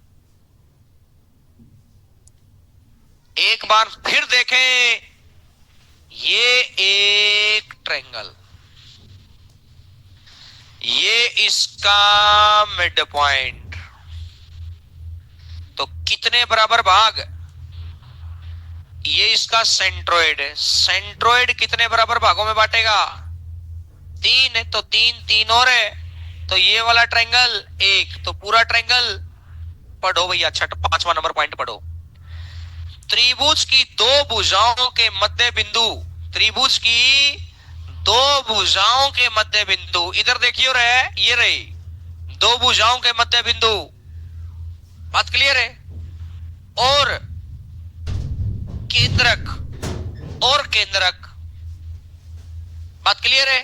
एक बार फिर देखें, ये एक ट्रायंगल, ये इसका मिड पॉइंट, तो कितने बराबर भाग? ये इसका सेंट्रोइड है, सेंट्रोइड कितने बराबर भागों में बांटेगा? तीन है, तो तीन तीन और है, तो ये वाला ट्रायंगल एक, तो पूरा ट्रायंगल पढ़ो भैया, छठ 5वां नंबर पॉइंट पढ़ो। त्रिभुज की दो भुजाओं के मध्य बिंदु, त्रिभुज की दो भुजाओं के मध्य बिंदु, इधर देखिए रहे, ये रही दो भुजाओं के मध्य बिंदु, बात क्लियर है? और केंद्रक, और केंद्रक, बात क्लियर है?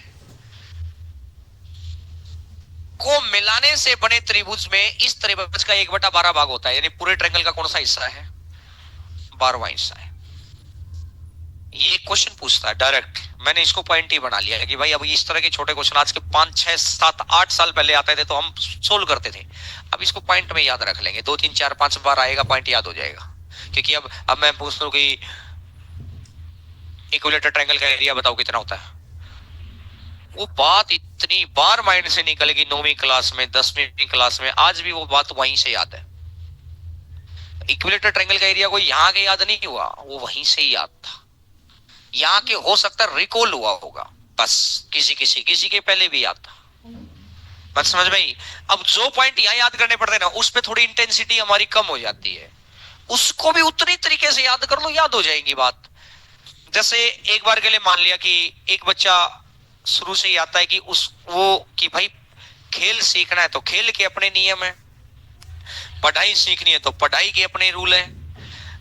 को मिलाने से बने त्रिभुज में इस त्रिभुज का 1/12 भाग होता है, यानी पूरे ट्रायंगल का कौन सा हिस्सा है? 12वां हिस्सा है। ये क्वेश्चन पूछता है डायरेक्ट, मैंने इसको पॉइंट ही बना लिया है कि भाई अब इस तरह के छोटे क्वेश्चन आज के 5, 6, 7, 8 साल पहले आते थे तो हम सोल्व करते थे। अब इसको पॉइंट में याद रख लेंगे, 2, 3, 4, 5 बार आएगा, पॉइंट याद हो जाएगा। क्योंकि अब मैं पूछता हूं कि इक्विलेटरल ट्रायंगल का एरिया बताओ कितना होता है, वो बात इतनी बार माइंड से निकलेगी 9वीं क्लास में, 10वीं क्लास में, आज भी वो बात वहीं से याद है। इक्विलेटरल ट्रायंगल का एरिया कोई यहाँ के याद नहीं हुआ, वो वहीं से ही याद था। यहाँ के हो सकता है रिकॉल हुआ होगा, बस किसी के पहले भी याद था। बात समझ में? अब जो पॉइंट यहाँ याद करने पड़ते हैं ना, उस पर थोड़ी इंटेंसिटी हमारी कम हो जाती है, उसको भी उतनी तरीके से याद कर लो, याद हो जाएगी बात। जैसे एक बार के लिए मान लिया कि एक बच्चा शुरू से ही आता है कि कि भाई खेल सीखना है तो खेल के अपने नियम है, पढ़ाई सीखनी है तो पढ़ाई के अपने रूल है,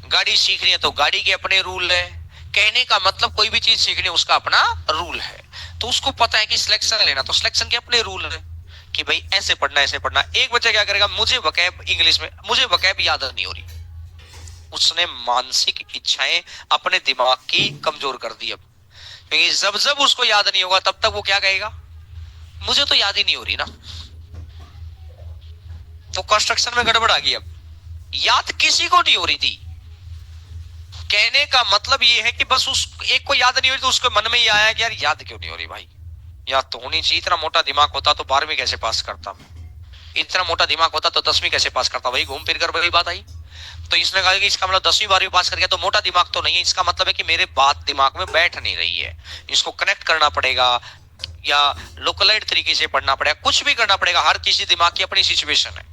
गाड़ी सीखनी है तो गाड़ी के अपने रूल है। कहने का मतलब कोई भी चीज सीखनी है उसका अपना रूल है। तो उसको पता है कि सिलेक्शन लेना तो सिलेक्शन के अपने रूल है कि भाई ऐसे पढ़ना ऐसे पढ़ना। एक बच्चा क्या करेगा, मुझे वकैब इंग्लिश में, मुझे वकैब याद नहीं हो रही, उसने मानसिक इच्छाएं अपने दिमाग की कमजोर कर दी। अब क्योंकि जब जब उसको याद नहीं होगा तब तक वो क्या कहेगा, मुझे तो याद ही नहीं हो रही ना। वो कंस्ट्रक्शन में गड़बड़ आ गई। अब याद किसी को नहीं हो रही थी, कहने का मतलब ये है कि बस उस एक को याद नहीं हो रही तो उसके मन में ये आया कि यार याद क्यों नहीं हो रही भाई, याद तो होनी चाहिए। इतना मोटा दिमाग होता तो 12वीं कैसे पास करता, इतना मोटा दिमाग होता तो 10वीं कैसे पास करता। वही घूम फिर कर वही बात आई। तो इसने कहा कि इसका मतलब 10वीं 12वीं पास कर गया तो मोटा दिमाग तो नहीं है, इसका मतलब है कि मेरे बात दिमाग में बैठ नहीं रही है, इसको कनेक्ट करना पड़ेगा या लोकलाइट तरीके से पढ़ना पड़ेगा, कुछ भी करना पड़ेगा। हर किसी दिमाग की अपनी सिचुएशन है।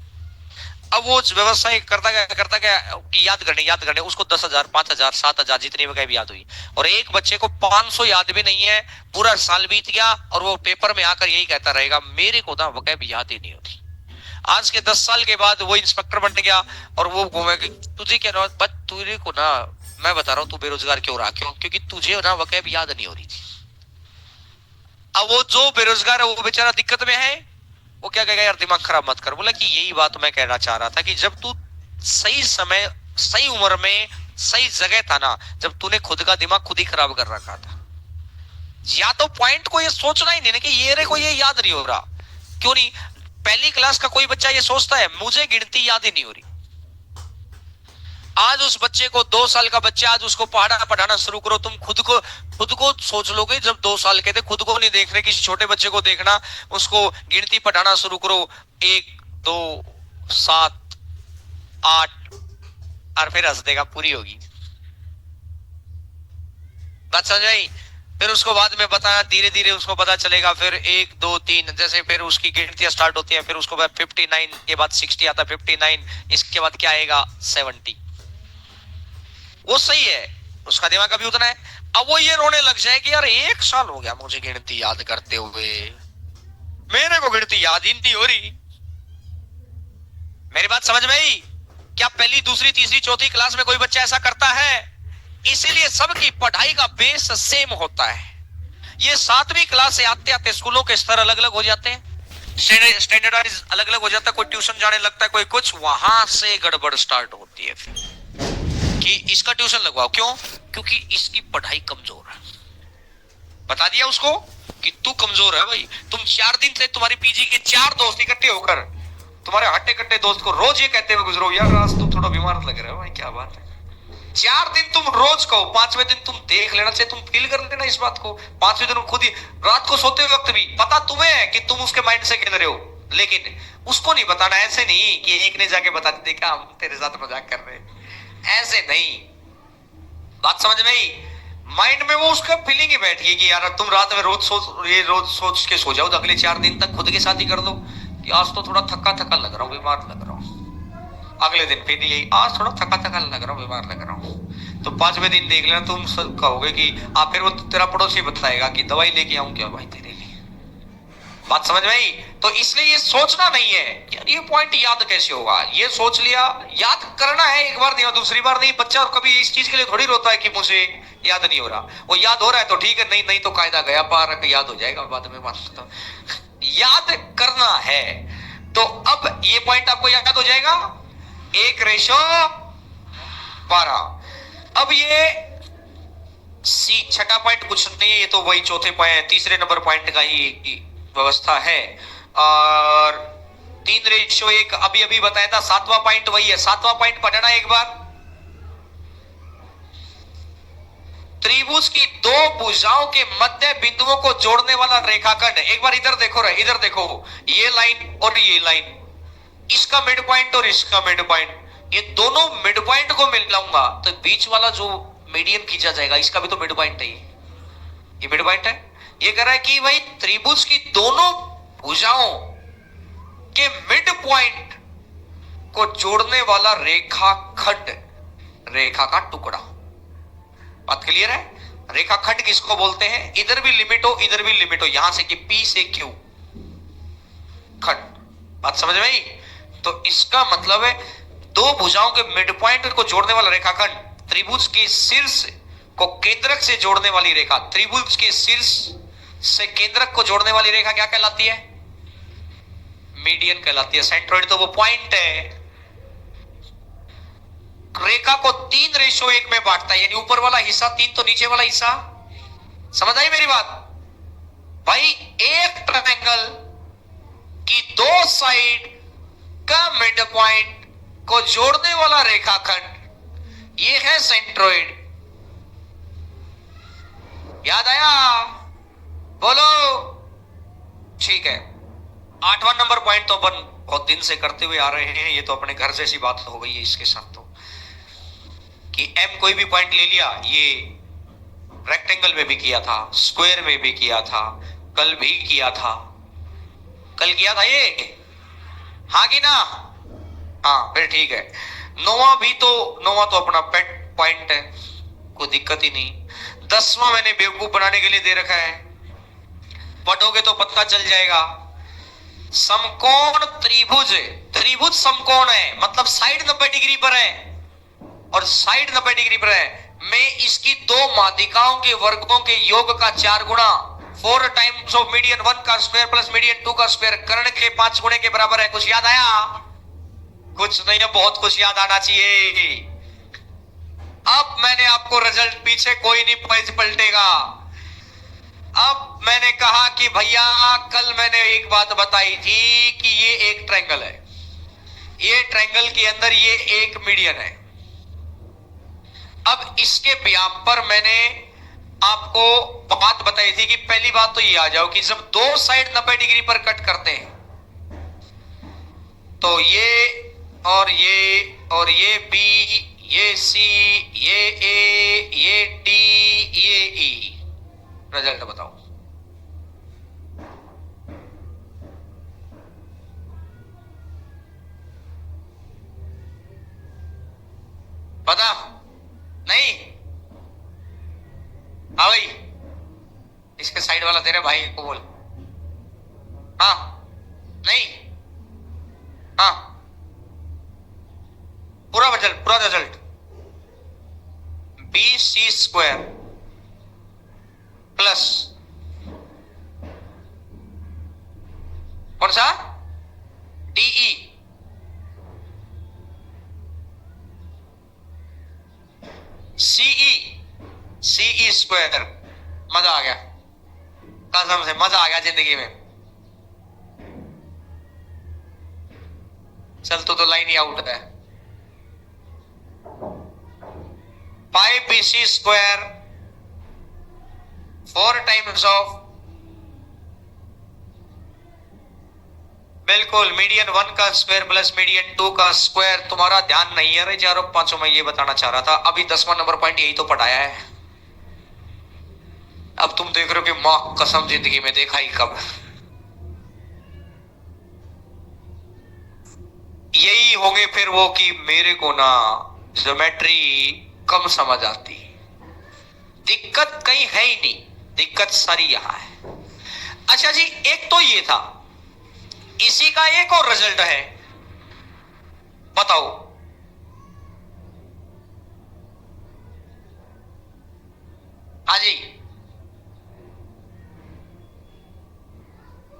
अब वो व्यवस्था करता गया कि याद करने उसको 10,000 5,000 7,000 जितनी वगैरह याद हुई। और एक बच्चे को 500 याद भी नहीं है, पूरा साल बीत गया और वो पेपर में आकर यही कहता रहेगा मेरे को ना वगैरह याद ही नहीं होती। आज के 10 साल के बाद वो इंस्पेक्टर बन गया और वो घूमेगा, तुझे क्या तुझे को ना मैं बता रहा हूं तू बेरोजगार क्यों रहा, क्योंकि तुझे ना वगैरह याद नहीं हो रही थी। अब वो जो बेरोजगार है वो बेचारा दिक्कत में है, वो क्या कहेगा, यार दिमाग खराब मत कर। बोला कि यही बात मैं कहना चाह रहा था कि जब तू सही समय सही उम्र में सही जगह था ना, जब तूने खुद का दिमाग खुद ही खराब कर रखा था। या तो पॉइंट को ये सोचना ही नहीं ना कि ये रे को ये याद नहीं हो रहा। क्यों नहीं, पहली क्लास का कोई बच्चा ये सोचता है मुझे गिनती याद ही नहीं हो रही। आज उस बच्चे को 2 साल का बच्चा, आज उसको पढ़ाना शुरू करो। तुम खुद को सोच लोगे, जब 2 साल के थे खुद को नहीं देख रहे, किसी छोटे बच्चे को देखना, उसको गिनती पढ़ाना शुरू करो, 1 2 7 8, और फिर हंस देगा, पूरी होगी बात, समझ आई। फिर उसको बाद में बताया, धीरे धीरे उसको पता चलेगा, फिर 1 2 3 जैसे फिर उसकी गिनतियां स्टार्ट होती हैं, फिर उसको बाद 59 के बाद 60 आता है, 59 इसके बाद क्या आएगा 70। वो सही है, उसका दिमाग अभी उतना है। अब वो ये रोने लग जाए कि यार 1 साल हो गया मुझे गिनती याद करते हुए, मेरे को गिनती याद ही नहीं हो रही। मेरी बात समझ में आई? क्या पहली दूसरी तीसरी चौथी क्लास में कोई बच्चा ऐसा करता है? इसीलिए सबकी पढ़ाई का बेस सेम होता है। ये 7वीं क्लास से आते आते स्कूलों के स्तर अलग अलग हो जाते हैं, स्टैंडर्डाइज अलग अलग हो जाता है, कोई ट्यूशन जाने लगता है, कोई कुछ, वहां से गड़बड़ स्टार्ट होती है फिर कि इसका ट्यूशन लगवाओ। क्यों? क्योंकि इसकी पढ़ाई कमजोर है। बता दिया उसको कि तू कमजोर है भाई। तुम 4 दिन से तुम्हारी पीजी के 4 दोस्त इकट्ठे होकर तुम्हारे हट्टे कट्टे दोस्त को रोज ये कहते हुए गुजरो, यार आज तुम थोड़ा बीमार लग रहे हो भाई, क्या बात है। 4 दिन तुम रोज कहो, 5वें दिन तुम देख लेना चाहिए, तुम फील कर लेना इस बात को। 5वें दिन खुद ही रात को सोते वक्त भी पता तुम्हें है कि तुम उसके माइंड से खेल रहे हो, लेकिन उसको नहीं बताना। ऐसे नहीं कि एक ने जाके बता देखा हम तेरे साथ मजाक कर रहे हैं, ऐसे नहीं। बात समझ में आई? माइंड में वो उसका फीलिंग ही बैठ गई कि यार तुम रात में रोज सोच के सो जाओ, तो अगले 4 दिन तक खुद के साथ ही कर लो कि आज तो थोड़ा थका थका लग रहा हूं, बीमार लग रहा हूं। अगले दिन फिर यही, आज थोड़ा थका थका लग रहा हूं, बीमार लग रहा हूं। तो 5वें दिन देख लेना, तुम कहोगे कि आप, फिर वो तेरा पड़ोसी बताएगा कि दवाई लेके आऊं क्या भाई तेरे लिए। बात समझ में आई? तो इसलिए ये सोचना नहीं है यार ये पॉइंट याद कैसे होगा, ये सोच लिया, याद करना है, एक बार नहीं और दूसरी बार नहीं। बच्चा कभी इस चीज के लिए थोड़ी रोता है कि मुझे याद नहीं हो रहा। वो याद हो रहा है तो ठीक है, नहीं नहीं तो कायदा गया पार, याद हो जाएगा बाद में। बात याद करना है। तो अब ये पॉइंट आपको याद हो जाएगा, 1:12। अब ये सी छठा पॉइंट कुछ नहीं है, ये तो वही चौथे पॉइंट, तीसरे नंबर पॉइंट का ही व्यवस्था है। और 3:1 अभी अभी बताया था, 7वां पॉइंट वही है। 7वां पॉइंट पढ़ना एक बार, त्रिभुज की 2 भुजाओं के मध्य बिंदुओं को जोड़ने वाला रेखाखंड। एक बार इधर देखो, इधर देखो, ये लाइन और ये लाइन, इसका मिड पॉइंट और इसका मिड पॉइंट, ये दोनों मिड पॉइंट को मिलाऊंगा तो बीच वाला जो मीडियन खींचा जाएगा, इसका भी तो मिड पॉइंट है, ये मिड पॉइंट है। ये कह रहा है कि भाई त्रिभुज की दोनों भुजाओं के मिड पॉइंट को जोड़ने वाला रेखाखंड, रेखा का टुकड़ा। बात क्लियर है? रेखाखंड किसको बोलते हैं? इधर भी लिमिट हो, इधर भी लिमिट हो, यहां से कि P से Q खंड। बात समझ में आई? तो इसका मतलब है 2 भुजाओं के मिड पॉइंट को जोड़ने वाला रेखाखंड, त्रिभुज के शीर्ष को केंद्रक से जोड़ने वाली रेखा, त्रिभुज के शीर्ष से केंद्रक को जोड़ने वाली रेखा क्या कहलाती है? मीडियन कहलाती है। सेंट्रोइड तो वो पॉइंट है। रेखा को 3:1 में बांटता है, यानी ऊपर वाला हिस्सा 3 तो नीचे वाला हिस्सा। समझ आई मेरी बात? भाई एक ट्रायंगल की 2 साइड का मिड पॉइंट को जोड़ने वाला रेखाखंड, ये है सेंट्रोइड। याद आया? बोलो। ठीक है, 8वां नंबर पॉइंट तो अपन बहुत दिन से करते हुए आ रहे हैं, ये तो अपने घर जैसी बात हो गई है इसके साथ, तो कि M कोई भी पॉइंट ले लिया, ये रेक्टेंगल में भी किया था, स्क्वायर में भी किया था, कल भी किया था, कल किया था ये, हाँ कि ना? हाँ, फिर ठीक है। 9वां तो अपना पेट पॉइंट है, कोई दिक्कत ही नहीं। 10वां मैंने बेवकूफ बनाने के लिए दे रखा है, पढ़ोगे तो पता चल जाएगा। समकोण त्रिभुज, त्रिभुज समकोण है, मतलब साइड 90 डिग्री पर है, और साइड 90 डिग्री पर है। मैं इसकी 2 माध्यिकाओं के वर्गों के योग का 4 गुणा, 4 टाइम्स ऑफ मीडियन 1 का स्क्वायर प्लस मीडियन 2 का स्क्वायर, कर्ण के 5 गुणे के बराबर है। कुछ याद आया? कुछ नहीं है, बहुत कुछ याद आना चाहिए। अब मैंने आपको रिजल्ट, पीछे कोई नहीं पलटेगा। अब मैंने कहा कि भैया कल मैंने एक बात बताई थी कि ये एक ट्रायंगल है, ये ट्रायंगल के अंदर ये एक मीडियन है, अब इसके ब्याम पर मैंने आपको बात बताई थी कि पहली बात तो ये आ जाओ कि जब दो साइड 90 डिग्री पर कट करते हैं तो ये बी, ये सी, ये ए, ये डी, ये ई, रिजल्ट बताओ। पता नहीं? हाँ भाई, इसके साइड वाला तेरे भाई को बोल। हाँ नहीं, हाँ पूरा result B C square plus कौन सा डीई सीई स्क्वायर। मजा आ गया, कसम से मजा आ गया जिंदगी में। चल तो लाइन ही आउट है। Pi B C square 4 times of, बिल्कुल मीडियन 1 का स्क्वायर प्लस मीडियन 2 का स्क्वायर। तुम्हारा ध्यान नहीं है रे चारों पांचों, मैं ये बताना चाह रहा था। अभी 10वां नंबर पॉइंट यही तो पढ़ाया है। अब तुम देख रहे हो कि मां कसम जिंदगी में देखा ही कब। यही होंगे फिर वो कि मेरे को ना ज्योमेट्री कम समझ आती। दिक्कत कहीं है ही नहीं, दिक्कत सारी यहां है। अच्छा जी, एक तो ये था, इसी का एक और रिजल्ट है, बताओ। हाँ जी,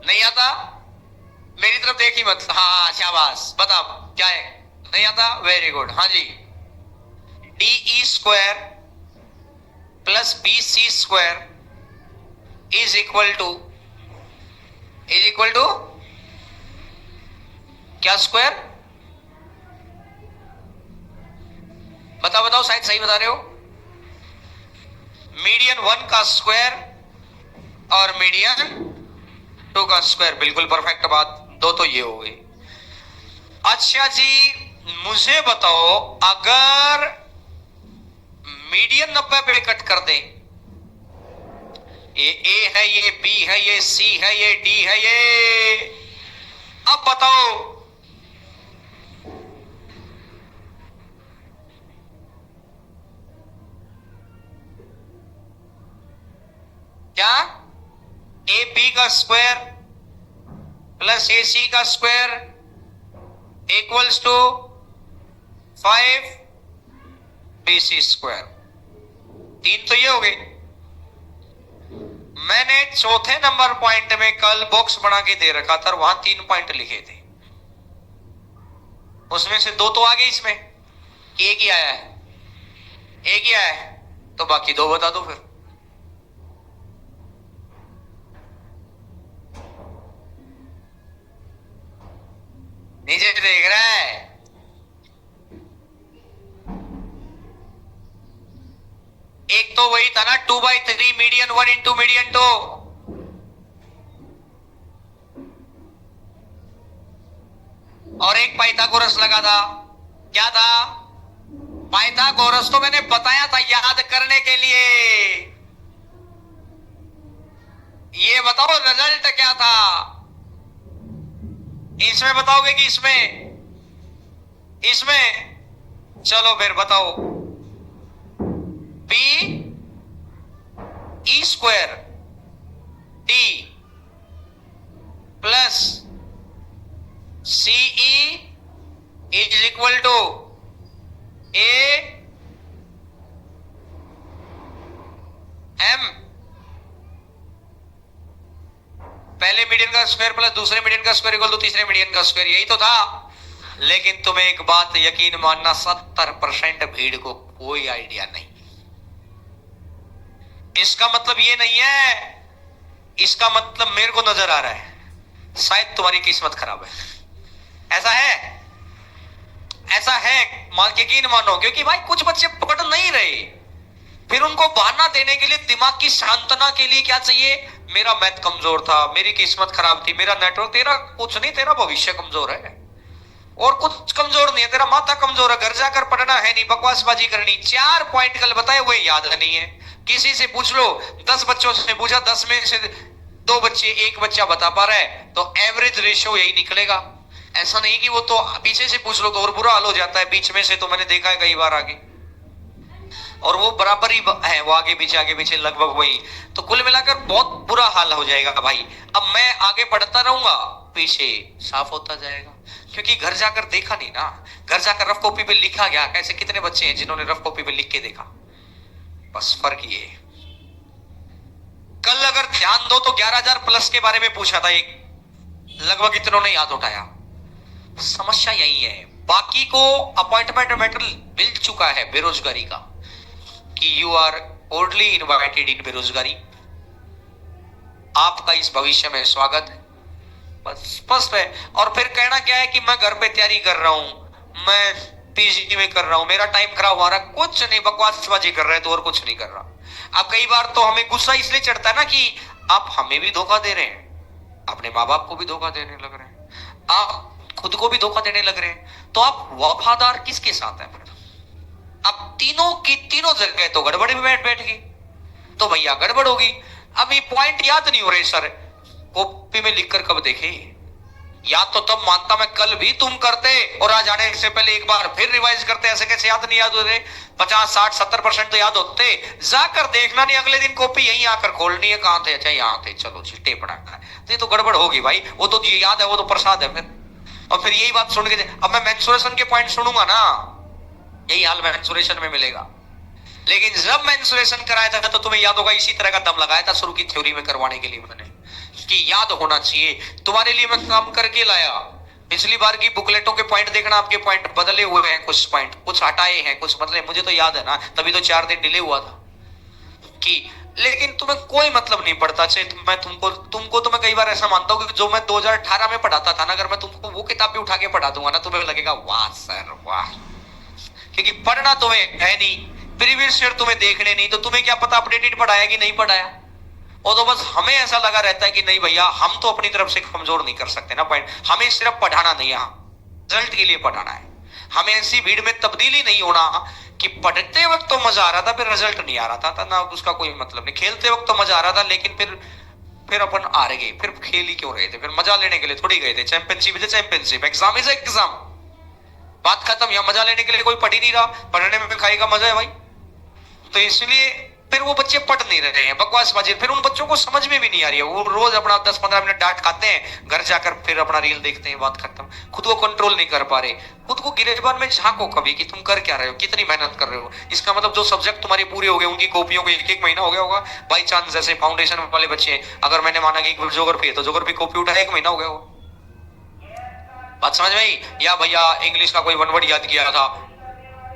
नहीं आता? मेरी तरफ देखी मत। हाँ शाबाश, बताओ क्या है? नहीं आता? Very good. हाँ जी, DE square plus B C square is equal to क्या स्क्वायर? बताओ, शायद सही बता रहे हो। मीडियन 1 का स्क्वायर और मीडियन 2 का स्क्वायर। बिल्कुल परफेक्ट बात, दो तो ये हो गई। अच्छा जी, मुझे बताओ, अगर मीडियन 90 पे कट कर दें, ये ए है, ये बी है, ये सी है, ये डी है, ये, अब बताओ क्या? ए बी का स्क्वायर प्लस ए सी का square equals to 5 B C square. 3 तो ये हो गए। मैंने चौथे नंबर पॉइंट में कल बॉक्स बना के दे रखा था, वहां 3 पॉइंट लिखे थे, उसमें से 2 तो आ गए, इसमें एक ही आया है, एक ही आया है, तो बाकी 2 बता दो फिर। नीचे देख रहा है? एक तो वही था ना, 2/3 मीडियन 1 इंटू मीडियन 2। और एक पाइथागोरस लगा था। क्या था? पाइथागोरस तो मैंने बताया था याद करने के लिए। ये बताओ रिजल्ट क्या था? इसमें बताओगे कि इसमें चलो फिर बताओ। B E square D plus CE is equal to A M, पहले मीडियन का स्क्वायर प्लस दूसरे मीडियन का स्क्वायर इक्वल टू तीसरे मीडियन का स्क्वायर। यही तो था। लेकिन तुम्हें एक बात यकीन मानना, 70% भीड़ को कोई आइडिया नहीं। इसका मतलब ये नहीं है, इसका मतलब मेरे को नजर आ रहा है शायद तुम्हारी किस्मत खराब है। ऐसा है? ऐसा है, यकीन मानो, क्योंकि भाई कुछ बच्चे पढ़ नहीं रहे। फिर उनको बहाना देने के लिए, दिमाग की सांत्वना के लिए क्या चाहिए? मेरा मैथ कमजोर था, मेरी किस्मत खराब थी, मेरा नेटवर्क। तेरा कुछ नहीं, तेरा भविष्य कमजोर है और कुछ कमजोर नहीं है, तेरा माथा कमजोर है। घर जाकर पढ़ना है नहीं, बकवासबाजी करनी। 4 पॉइंट कल बताए हुए याद नहीं है। किसी से पूछ लो, 10 बच्चों से पूछा, 10 में से 2 बच्चे, 1 बच्चा बता पा रहा है, तो एवरेज रेशियो यही निकलेगा। ऐसा नहीं कि वो तो पीछे से पूछ लो तो और बुरा हाल हो जाता है, बीच में से तो मैंने देखा है कई बार आगे, और वो बराबर ही है, वो आगे पीछे लगभग वही। तो कुल मिलाकर बहुत बुरा हाल हो जाएगा भाई। अब मैं आगे बढ़ता रहूंगा, पीछे साफ होता जाएगा, क्योंकि घर जाकर देखा नहीं ना। घर जाकर रफ कॉपी पे लिखा गया, कैसे कितने बच्चे हैं जिन्होंने रफ कॉपी पे लिख के देखा? बस फर्क ये। कल अगर ध्यान दो तो 11,000 प्लस के बारे में पूछा था, एक लगभग इतनों ने याद उठाया। समस्या यही है। बाकी को अपॉइंटमेंट मैटर मिल चुका है बेरोजगारी का, कि यू आर ओडली इनवाइटेड इन बेरोजगारी, आपका इस भविष्य में स्वागत है, बस स्पष्ट है। और फिर कहना क्या है कि मैं घर पे तैयारी कर रहा हूं, मैं पीजी में कर रहा हूं, मेरा टाइम खराब हो रहा है। कुछ नहीं, बकवासबाजी कर रहे हैं तो और कुछ नहीं कर रहा। अब कई बार तो हमें गुस्सा इसलिए चढ़ता है ना कि आप हमें भी धोखा दे रहे हैं, अपने माँ बाप को भी धोखा देने लग रहे हैं, आप खुद को भी धोखा देने लग रहे हैं, तो आप वफादार किसके साथ हैं? अब तीनों की तीनों जगह तो गड़बड़ में बैठ गई, तो भैया गड़बड़ होगी। अब ये पॉइंट याद नहीं हो रहे सर, कॉपी में लिखकर कब देखे? याद तो तब मानता मैं कल भी तुम करते और आज आने से पहले एक बार फिर रिवाइज करते। ऐसे कैसे याद नहीं याद हो रहे? 50, 60, 70% तो याद होते। जाकर देखना नहीं, अगले दिन कॉपी यहीं आकर खोलनी है, कहां थे? अच्छा यहाँ थे, चलो जी टेप बनाना है। तो ये तो गड़बड़ होगी भाई। वो तो याद है, वो तो प्रसाद है फिर। और फिर यही बात सुन के अब मैं मेंसुरेशन के पॉइंट सुनूंगा ना, यही हाल मेंसुरेशन में मिलेगा। लेकिन जब मेंसुरेशन कराया था तो तुम्हें याद होगा, इसी तरह का दम लगाया था शुरू की थ्योरी में करवाने के लिए मैंने, कि याद होना चाहिए। तुम्हारे लिए मैं काम करके लाया। पिछली बार की बुकलेटों के पॉइंट देखना, आपके पॉइंट बदले हुए हैं, कुछ पॉइंट कुछ हटाए हैं, कुछ बदले। मुझे तो याद है ना, तभी तो 4 दिन डिले हुआ था कि, लेकिन तुम्हें कोई मतलब नहीं पड़ता। चाहिए मैं तुमको तो मैं कई बार ऐसा मानता हूँ कि जो मैं 2018 में पढ़ाता था ना, अगर मैं तुमको वो किताब भी उठा के पढ़ा दूंगा ना, तुम्हें लगेगा वाह सर वाह। क्योंकि पढ़ना तुम्हें है नहीं, प्रीवियस ईयर तुम्हें देखने नहीं, तो तुम्हें क्या पता अपडेटेड पढ़ाया कि नहीं पढ़ाया। और तो बस हमें ऐसा लगा रहता है कि नहीं भैया, हम तो अपनी तरफ से कमजोर नहीं कर सकते ना पॉइंट। हमें सिर्फ पढ़ाना नहीं है, रिजल्ट के लिए पढ़ाना है। हमें ऐसी भीड़ में तब्दीली नहीं होना कि पढ़ते वक्त तो मजा आ रहा था, फिर रिजल्ट नहीं आ रहा था ना, उसका कोई मतलब नहीं। खेलते वक्त तो मजा आ रहा था, लेकिन फिर अपन हार गए। फिर खेल ही क्यों रहे थे? फिर मजा लेने के लिए थोड़ी गए थे। Championship is championship, exam is exam, बात खत्म। यहां मजा लेने के लिए कोई पढ़ ही नहीं रहा, पढ़ने में खाएगा मजा है भाई। तो इसलिए फिर वो बच्चे पढ़ नहीं रहे हैं, बकवासबाजी। फिर उन बच्चों को समझ में भी नहीं आ रही है, वो रोज अपना 10-15 मिनट डांट खाते हैं, घर जाकर फिर अपना रील देखते हैं, बात खत्म। खुद को कंट्रोल नहीं कर पा रहे। खुद को गिरेबान में झांको कभी कि तुम कर क्या रहे हो, कितनी मेहनत कर रहे हो। इसका मतलब जो सब्जेक्ट तुम्हारे पूरे हो गए, उनकी कॉपियों को 1-1 महीना हो गया होगा बाई चांस। जैसे फाउंडेशन वाले बच्चे, अगर मैंने माना कि ज्योग्राफी है तो ज्योग्राफी कॉपी उठा 1 महीना हो गया होगा। बात समझ में आई? या भैया इंग्लिश का कोई 1 वर्ड याद किया था,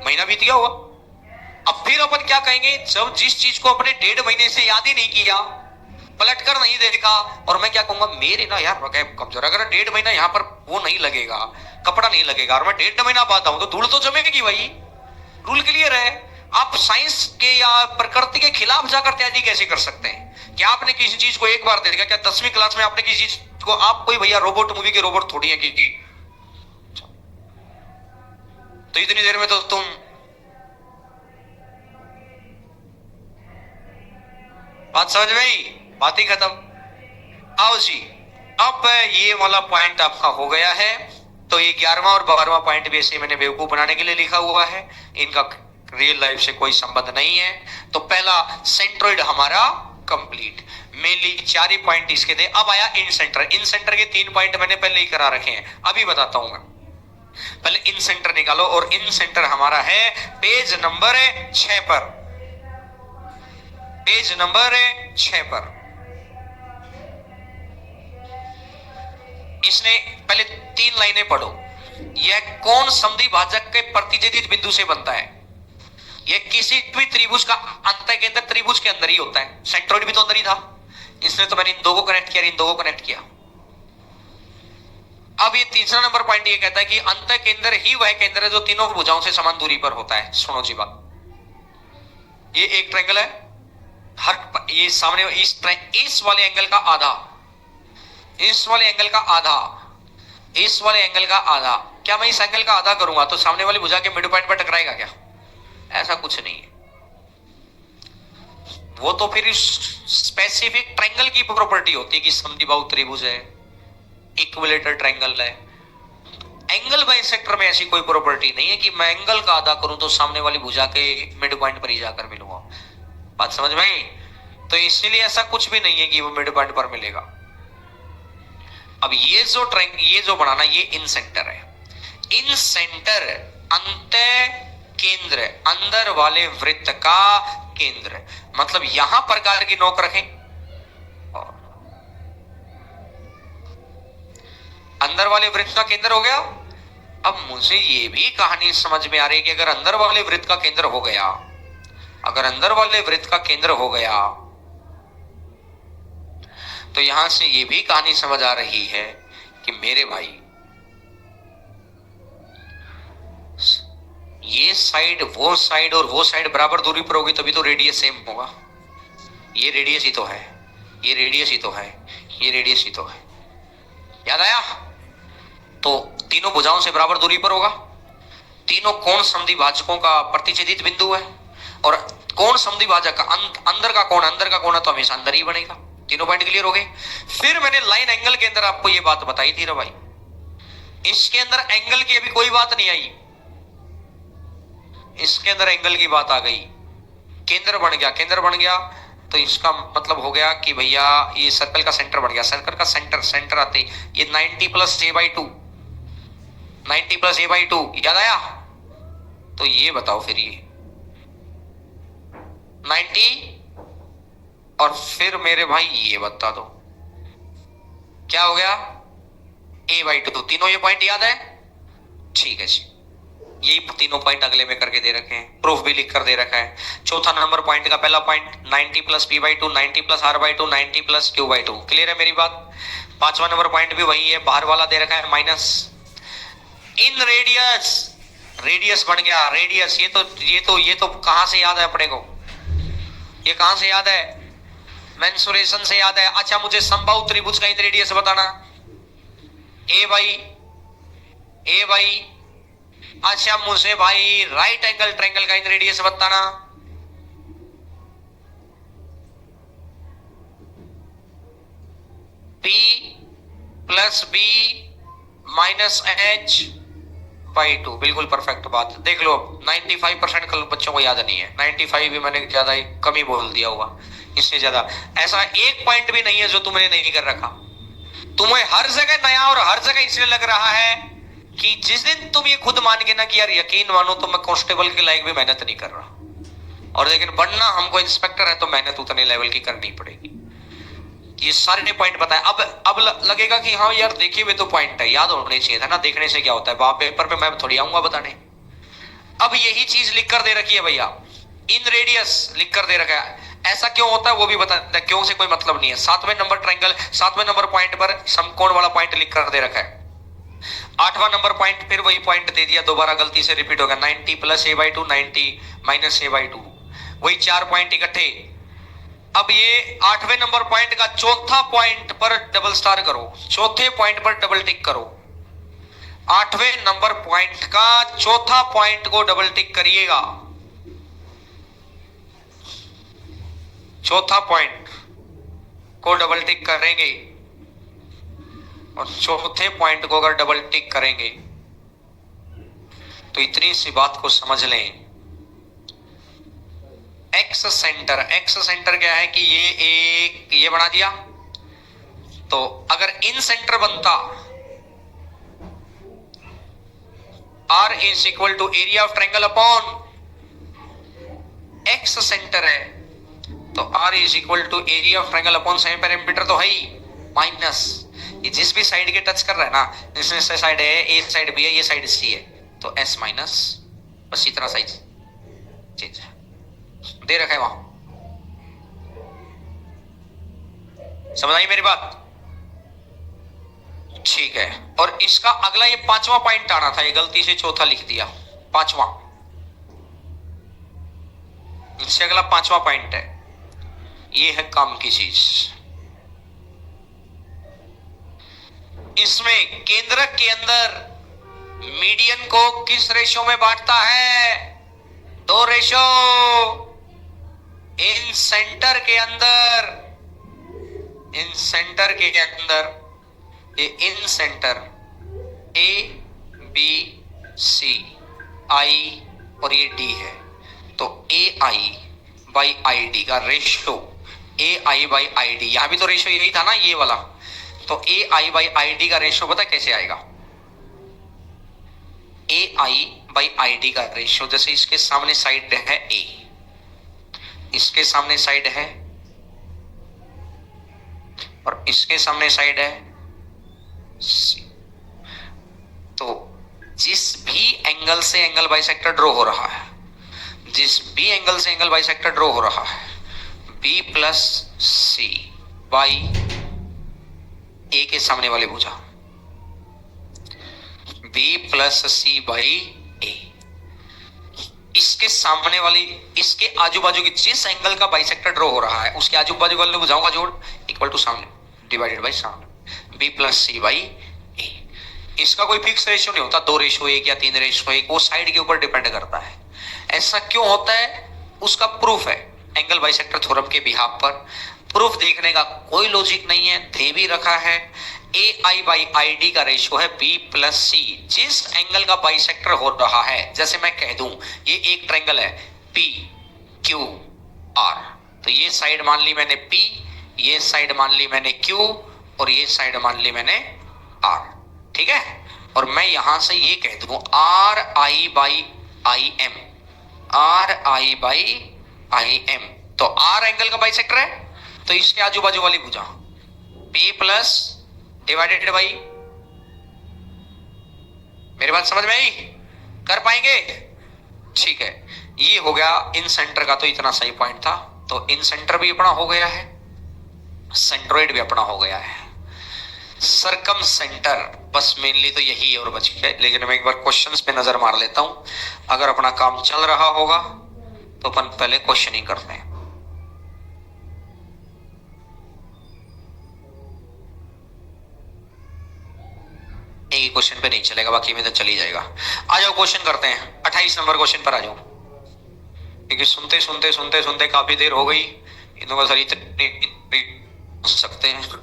महीना बीत गया होगा। अब फिर अपन क्या कहेंगे, जब जिस चीज को अपने 1.5 महीने से याद ही नहीं किया, पलट कर नहीं देखा, और मैं क्या कहूंगा, मेरे ना यार कमजोर। अगर 1.5 महीना यहाँ पर वो नहीं लगेगा, कपड़ा नहीं लगेगा, और मैं 1.5 महीना बाद आऊं तो धूल तो जमेगी भाई। रूल क्लियर है। आप साइंस के या प्रकृति के खिलाफ जाकर तैयारी कैसे कर सकते हैं? क्या आपने किसी चीज को एक बार देखा? क्या 10वीं क्लास में आपने किसी चीज को, आप कोई भैया रोबोट मूवी के रोबोट थोड़ी है कि तो इतनी देर में तो तुम बात समझ में आई, बात ही खत्म। आओ जी, अब ये वाला पॉइंट आपका हो गया है। तो ये 11वां और 12वां पॉइंट भी ऐसे मैंने बेवकूफ बनाने के लिए लिखा हुआ है, इनका रियल लाइफ से कोई संबंध नहीं है। तो पहला सेंट्रोइड हमारा कंप्लीट, मेनली 4 ही पॉइंट इसके थे। अब आया इन सेंटर। इन सेंटर के 3 पॉइंट मैंने पहले ही करा रखे हैं, अभी बताता हूं मैं। पहले इन सेंटर निकालो, और इन सेंटर हमारा है पेज नंबर 6 पर। पेज नंबर 6 पर इसने पहले 3 लाइनें पढ़ो। यह कौन समद्वि भाजक के प्रतिच्छेदित बिंदु से बनता है? यह किसी भी त्रिभुज का अंत के अंदर, त्रिभुज के अंदर ही होता है। सेंट्रोइड भी तो अंदर ही था, इसलिए तो मैंने इन दो को कनेक्ट किया, इन दो को कनेक्ट किया। अब ये तीसरा नंबर पॉइंट ये कहता है कि अंत केंद्र ही वह केंद्र है जो तीनों भुजाओं से समान दूरी पर होता है। सुनो जी बात, ये एक ट्रायंगल है, हर ये सामने इस वाले एंगल का आधा, इस वाले एंगल का आधा, इस वाले एंगल का आधा। क्या मैं इस एंगल का आधा करूंगा तो सामने वाली भुजा के मिड पॉइंट पर टकराएगा क्या? ऐसा कुछ नहीं है। वो तो फिर स्पेसिफिक ट्रायंगल की प्रॉपर्टी होती है कि समद्विबाहु त्रिभुज है, इक्विलेटरल ट्रायंगल है। एंगल बाइसेक्टर में ऐसी कोई प्रॉपर्टी नहीं है कि मैं एंगल का आधा करूं तो सामने वाली भुजा के मिड पॉइंट पर ही जाकर मिलूंगा। बात समझ में आई? तो इसीलिए ऐसा कुछ भी नहीं है कि वो मिड पॉइंट पर मिलेगा। अब ये जो बनाना, ये इन सेंटर है। इन सेंटर अंत केंद्र, अंदर वाले वृत्त का केंद्र, मतलब यहां प्रकार की नोक रखें, अंदर वाले वृत्त का केंद्र हो गया। अब मुझे ये भी कहानी समझ में आ रही है कि अगर अंदर वाले वृत्त का केंद्र हो गया, अगर अंदर वाले वृत्त का केंद्र हो गया तो यहां से ये भी कहानी समझ आ रही है कि मेरे भाई ये साइड, वो साइड और वो साइड बराबर दूरी पर होगी तभी तो रेडियस सेम होगा। ये रेडियस ही तो है, ये रेडियस ही तो है, ये रेडियस ही तो है। याद आया? तो तीनों भुजाओं से बराबर दूरी पर होगा। तीनों कोण समद्विभाजकों का प्रतिच्छेदित बिंदु है, और कोण समद्विभाजक का अंदर का कोण, अंदर का कोण तो हमेशा अंदर ही बनेगा। तीनों पॉइंट क्लियर हो गए। फिर मैंने लाइन एंगल के अंदर आपको ये बात बताई थी रे भाई, इसके अंदर एंगल की अभी कोई बात नहीं आई, इसके अंदर एंगल की बात आ गई। केंद्र बन गया, केंद्र बन गया तो इसका मतलब हो गया कि भैया ये सर्कल का सेंटर बन गया। सर्कल का सेंटर आते ये 90 प्लस a/2, 90 प्लस a/2 याद आया? तो ये बताओ फिर ये 90 और फिर मेरे भाई ये बता दो क्या हो गया? a/2। तीनों ये पॉइंट याद है? ठीक है जी, यही तीनों पॉइंट अगले में करके दे रखे हैं, प्रूफ भी लिख कर दे रखा है। चौथा नंबर पॉइंट का पहला point 90 plus p/2, 90 plus r/2, 90 plus q/2। Clear है मेरी बात? पांचवा नंबर पॉइंट भी वही है, बाहर वाला दे रखा है माइनस इन रेडियस, रेडियस बन गया रेडियस। ये तो कहां से याद है अपने को? ये कहां से याद है? मेंसुरेशन से याद है। अच्छा मुझे समबाहु त्रिभुज का इन रेडियस बताना। ए भाई अच्छा मुझे भाई राइट एंगल ट्रायंगल का इन रेडियस बताना। P plus B minus h/2। बिल्कुल परफेक्ट बात। देख लो 95% कल बच्चों को याद नहीं है, 95 भी मैंने ज्यादा ही कम ही बोल दिया होगा, इससे ज्यादा ऐसा एक पॉइंट भी नहीं है जो तुमने नहीं कर रखा। तुम्हें हर जगह नया और हर जगह इसलिए लग रहा है कि जिस दिन तुम ये खुद मान के ना कि यार यकीन मानो तो मैं कांस्टेबल के लायक भी मेहनत नहीं कर रहा, और लेकिन बनना हमको इंस्पेक्टर है तो मेहनत उतने लेवल की करनी पड़ेगी। ये सारे पॉइंट बताए। अब लगेगा कि हाँ यार देखे हुए तो पॉइंट है, याद होने चाहिए था ना, देखने से क्या होता है, वहां पेपर पे मैं थोड़ी आऊंगा बताने। अब यही चीज लिख कर दे रखी है भैया, इन रेडियस लिख कर दे रखा है। ऐसा क्यों होता है वो भी बता, क्यों से कोई मतलब नहीं है। 7वें नंबर ट्रायंगल, 7वें नंबर पॉइंट पर समकोण वाला पॉइंट लिख कर दे रखा है। 8वां नंबर पॉइंट फिर वही पॉइंट दे दिया, दोबारा गलती से रिपीट हो गया, 90 प्लस a/2, 90 माइनस a/2, वही 4 पॉइंट इकट्ठे। अब ये 8वें नंबर पॉइंट का चौथा पॉइंट पर डबल स्टार करो, चौथे पॉइंट पर डबल टिक करो। 8वें नंबर पॉइंट का चौथा पॉइंट को डबल टिक करिएगा, चौथा पॉइंट को डबल टिक करेंगे, और चौथे पॉइंट को अगर डबल टिक करेंगे तो इतनी सी बात को समझ लें। एक्स सेंटर, एक्स सेंटर क्या है कि ये बना दिया, तो अगर इन सेंटर बनता R is equal to area of triangle upon ex centre है, तो R is equal to area of triangle upon semi perimeter तो है ही, माइनस ये जिस भी साइड के टच कर रहा है ना, जिसमें से साइड है ए साइड बी है, ये साइड सी है, तो S माइनस, बस इतना साइज चेंज दे रखा है वहां। समझ आई मेरी बात? ठीक है, और इसका अगला ये पांचवा पॉइंट आना था, ये गलती से चौथा लिख दिया, पांचवा, इससे अगला पांचवा पॉइंट है, ये है काम की चीज। इसमें केंद्रक के अंदर मीडियन को किस रेशो में बांटता है? दो रेशो। इन सेंटर के अंदर, इन सेंटर के अंदर ये इन सेंटर ए बी सी आई और ये डी है, तो ए आई बाई आई डी का ratio, A I by I D, यहां भी तो रेशो यही था ना ये वाला, तो ए आई बाई आई डी का रेशो पता कैसे आएगा? ए आई बाई आई डी का रेशो, जैसे इसके सामने साइड है ए, इसके सामने साइड है और इसके सामने साइड है सी, तो जिस भी एंगल से एंगल बाइसेक्टर ड्रॉ हो रहा है, जिस भी एंगल से एंगल बाइसेक्टर ड्रॉ हो रहा है, बी प्लस सी बाई ए के सामने वाले भुजा, बी प्लस सी बाई ए, इसके सामने वाली, इसके आजू बाजू की जिस एंगल का बाइसेक्टर ड्रॉ हो रहा है उसके आजू बाजू वाले भुजाओं का जोड़ इक्वल टू सामने डिवाइडेड बाई सामने, बी प्लस सी बाई ए। इसका कोई फिक्स रेशियो नहीं होता, 2 रेशियो 1 या 3 रेशियो 1, वो साइड के ऊपर डिपेंड करता है। ऐसा क्यों होता है उसका प्रूफ है एंगल बाइसेक्टर थ्योरम के बिहाफ पर। प्रूफ देखने का कोई लॉजिक नहीं है, दे भी रखा है, ए आई बाई आई डी का रेशियो है बी प्लस सी, जिस एंगल का बाइसेक्टर हो रहा है, जैसे मैं कह दूं ये एक ट्रायंगल है पी क्यू आर, तो ये साइड मान ली मैंने पी, ये साइड मान ली मैंने क्यू और ये साइड मान ली मैंने आर, ठीक है। और मैं यहां से ये कह दूं are I by I am, are I by I am, तो आर एंगल का बाइसेक्टर है, तो इसके आजू बाजू वाली भुजा पी प्लस डिवाइडेड बाई, मेरी बात समझ में आई? कर पाएंगे? ठीक है, ये हो गया इन सेंटर का, तो इतना सही पॉइंट था, तो इन सेंटर भी अपना हो गया है, सेंट्रोइड भी अपना हो गया है, सरकम सेंटर बस मेनली तो यही है और बच गया। लेकिन मैं एक बार क्वेश्चंस पे नजर मार लेता हूं, अगर अपना काम चल रहा होगा तो अपन पहले क्वेश्चन ही करते हैं। एक ही क्वेश्चन पे नहीं चलेगा, बाकी में तो चल ही जाएगा। आ जाओ क्वेश्चन करते हैं, 28 नंबर क्वेश्चन पर आ जाओ, क्योंकि सुनते सुनते सुनते सुनते काफी देर हो गई, इन लोगों को सकते हैं।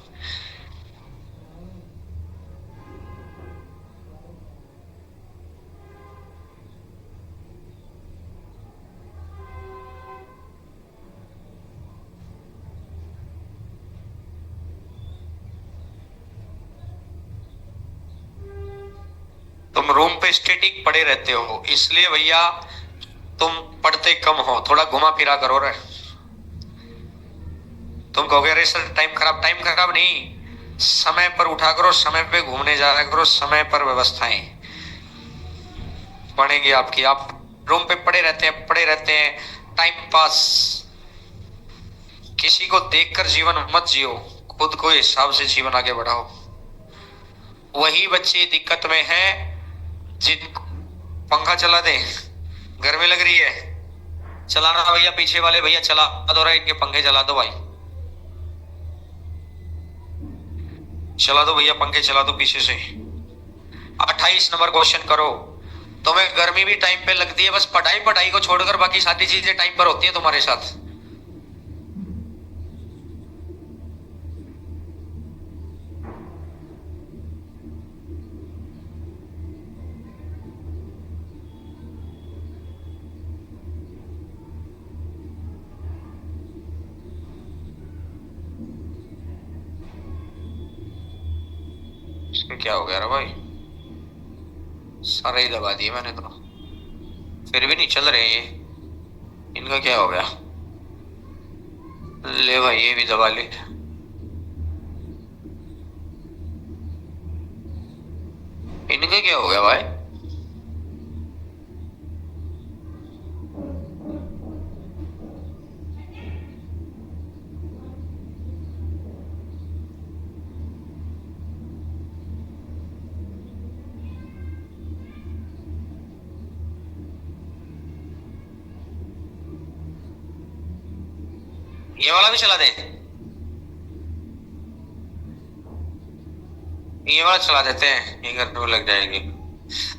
तुम रूम पे स्टेटिक पड़े रहते हो, इसलिए भैया तुम पढ़ते कम हो, थोड़ा घुमा फिरा करो रे। तुम कहोगे अरे सर टाइम खराब, टाइम खराब नहीं, समय पर उठा करो, समय पे घूमने जाया करो, समय पर व्यवस्थाएं बनेगी आपकी। आप रूम पे पड़े रहते हैं, टाइम पास, किसी को देखकर जीवन मत जियो, खुद को हिसाब से जीवन आगे बढ़ाओ। वही बच्चे दिक्कत में हैं जिन, पंखा चला दे, गर्मी लग रही है, चलाना भैया, पीछे वाले भैया चला दो रहे, इनके पंखे चला दो भाई, चला दो भैया पंखे चला दो पीछे से। 28 नंबर क्वेश्चन करो। तुम्हें गर्मी भी टाइम पे लगती है, बस पढ़ाई को छोड़कर बाकी सारी चीजें टाइम पर होती है तुम्हारे साथ। क्या हो गया रे भाई, सारे ही दबा दिए मैंने तो, फिर भी नहीं चल रहे ये, इनका क्या हो गया? ले भाई ये भी दबा ले, इनका क्या हो गया भाई? ये वाला भी चला दे, ये वाला चला देते हैं, ये करने में लग जाएगी।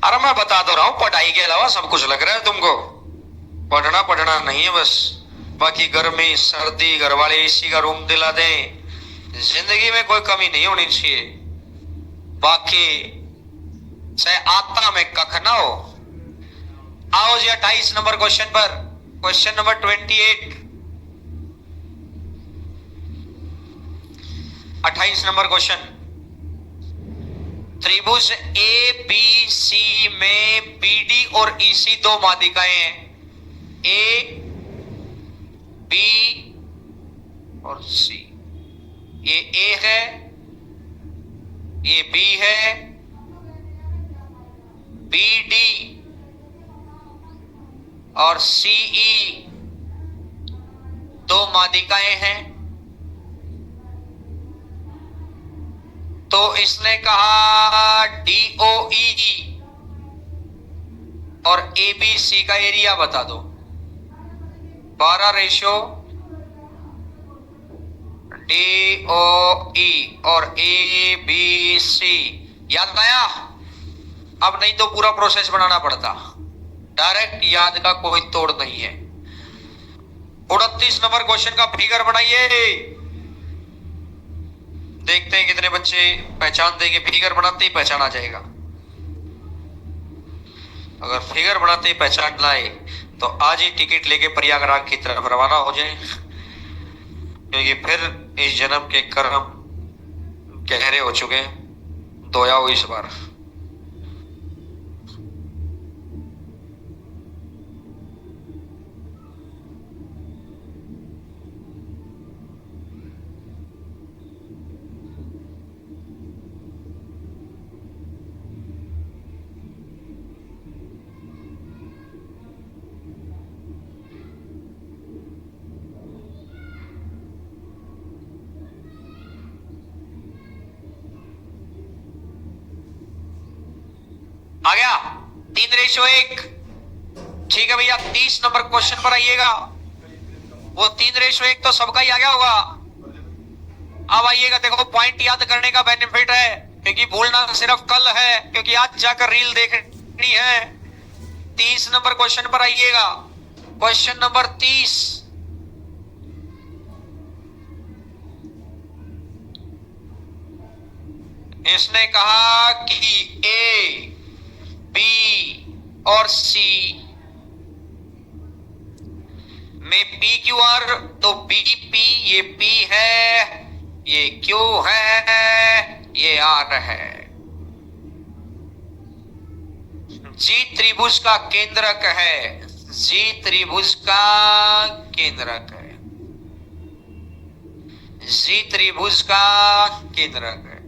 अरे मैं बता तो रहा हूं, पढ़ाई के अलावा सब कुछ लग रहा है तुमको। पढ़ना पढ़ना नहीं है बस, बाकी गर्मी सर्दी घर वाले एसी का रूम दिला दें, जिंदगी में कोई कमी नहीं होनी चाहिए। बाकी चाहे आता में कख ना हो। आओ जी 28 नंबर क्वेश्चन पर, क्वेश्चन नंबर 28, 28 नंबर क्वेश्चन। त्रिभुज ए बी सी में बीडी और ईसी दो माध्यिकाएं हैं, ए बी और सी। ये ए है, ये बी है, बी डी और सीई दो माध्यिकाएं हैं। तो इसने कहा डीओई और एबीसी का एरिया बता दो। 12 डीओई और एबीसी। याद आया? अब नहीं तो पूरा प्रोसेस बनाना पड़ता, डायरेक्ट याद का कोई तोड़ नहीं है। 29 नंबर क्वेश्चन का फिगर बनाइए, देखते हैं कितने बच्चे पहचान देंगे। फिगर बनाते ही पहचान आ जाएगा। अगर फिगर बनाते ही पहचान लाए तो आज ही टिकट लेके प्रयागराज की तरफ रवाना हो जाए, क्योंकि फिर इस जन्म के कर्म गहरे हो चुके हैं। धोया हो इस बार। आ गया 3:1। ठीक है भैया, 30 नंबर क्वेश्चन पर आइएगा। वो 3:1 तो सबका ही आ गया होगा। अब आइएगा, देखो पॉइंट याद करने का बेनिफिट है, क्योंकि भूलना सिर्फ कल है, क्योंकि आज जाकर रील देखनी है। 30 नंबर क्वेश्चन पर आइएगा। क्वेश्चन नंबर 30, इसने कहा कि ए बी और सी में पी क्यू आर, तो बी पी, ये पी है, ये क्यू है, ये आर है। जी त्रिभुज का केंद्रक है, जी त्रिभुज का केंद्रक है, जी त्रिभुज का केंद्रक है।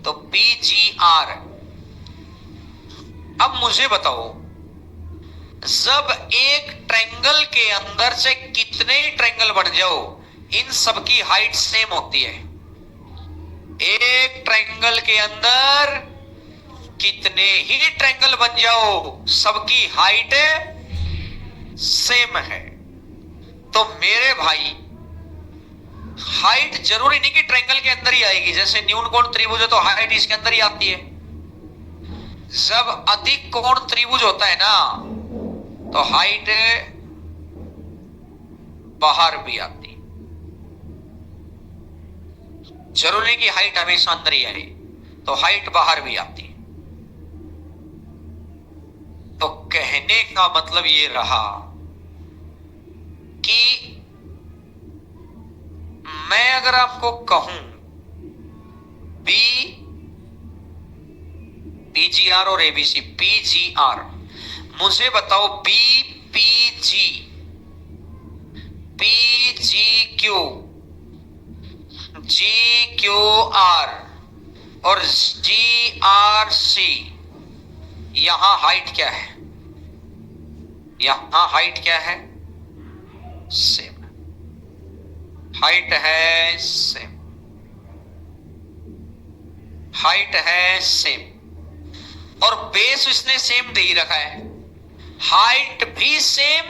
तो पी जी आर। अब मुझे बताओ, जब एक ट्रायंगल के अंदर से कितने ट्रायंगल बन जाओ, इन सबकी हाइट सेम होती है। एक ट्रायंगल के अंदर कितने ही ट्रायंगल बन जाओ, सबकी हाइट सेम है। तो मेरे भाई, हाइट जरूरी नहीं कि ट्रायंगल के अंदर ही आएगी। जैसे न्यून कोण त्रिभुज है तो हाइट इसके अंदर ही आती है। जब अधिक कोण त्रिभुज होता है ना, तो हाइट बाहर भी आती है। जरूरी नहीं कि हाइट हमेशा अंदर ही आए, तो हाइट बाहर भी आती है। तो कहने का मतलब ये रहा कि मैं अगर आपको कहूं पीजीआर और एबीसी, पीजीआर, मुझे बताओ B P G, P G Q, G Q R और जी आर सी, यहां हाइट क्या है? यहां हाइट क्या है? सेम हाइट है, सेम हाइट है, सेम। और बेस इसने सेम दे ही रखा है, हाइट भी सेम,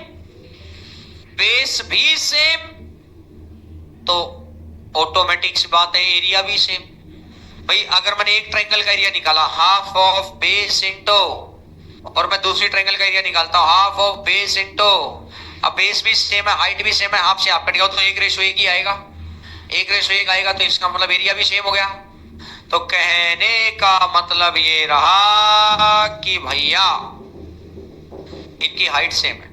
बेस भी सेम, तो ऑटोमेटिक सी बात है एरिया भी सेम। भाई अगर मैंने एक ट्रायंगल का एरिया निकाला हाफ ऑफ बेस इंटू, और मैं दूसरी ट्रायंगल का एरिया निकालता हूं हाफ ऑफ बेस इंटू, अब बेस भी सेम है हाइट भी सेम है, हाफ से हाफ कट गया तो एक रेशो एक ही आएगा, एक रेशो एक आएगा, तो इसका मतलब एरिया भी सेम हो गया। तो कहने का मतलब ये रहा कि भैया इनकी हाइट सेम है,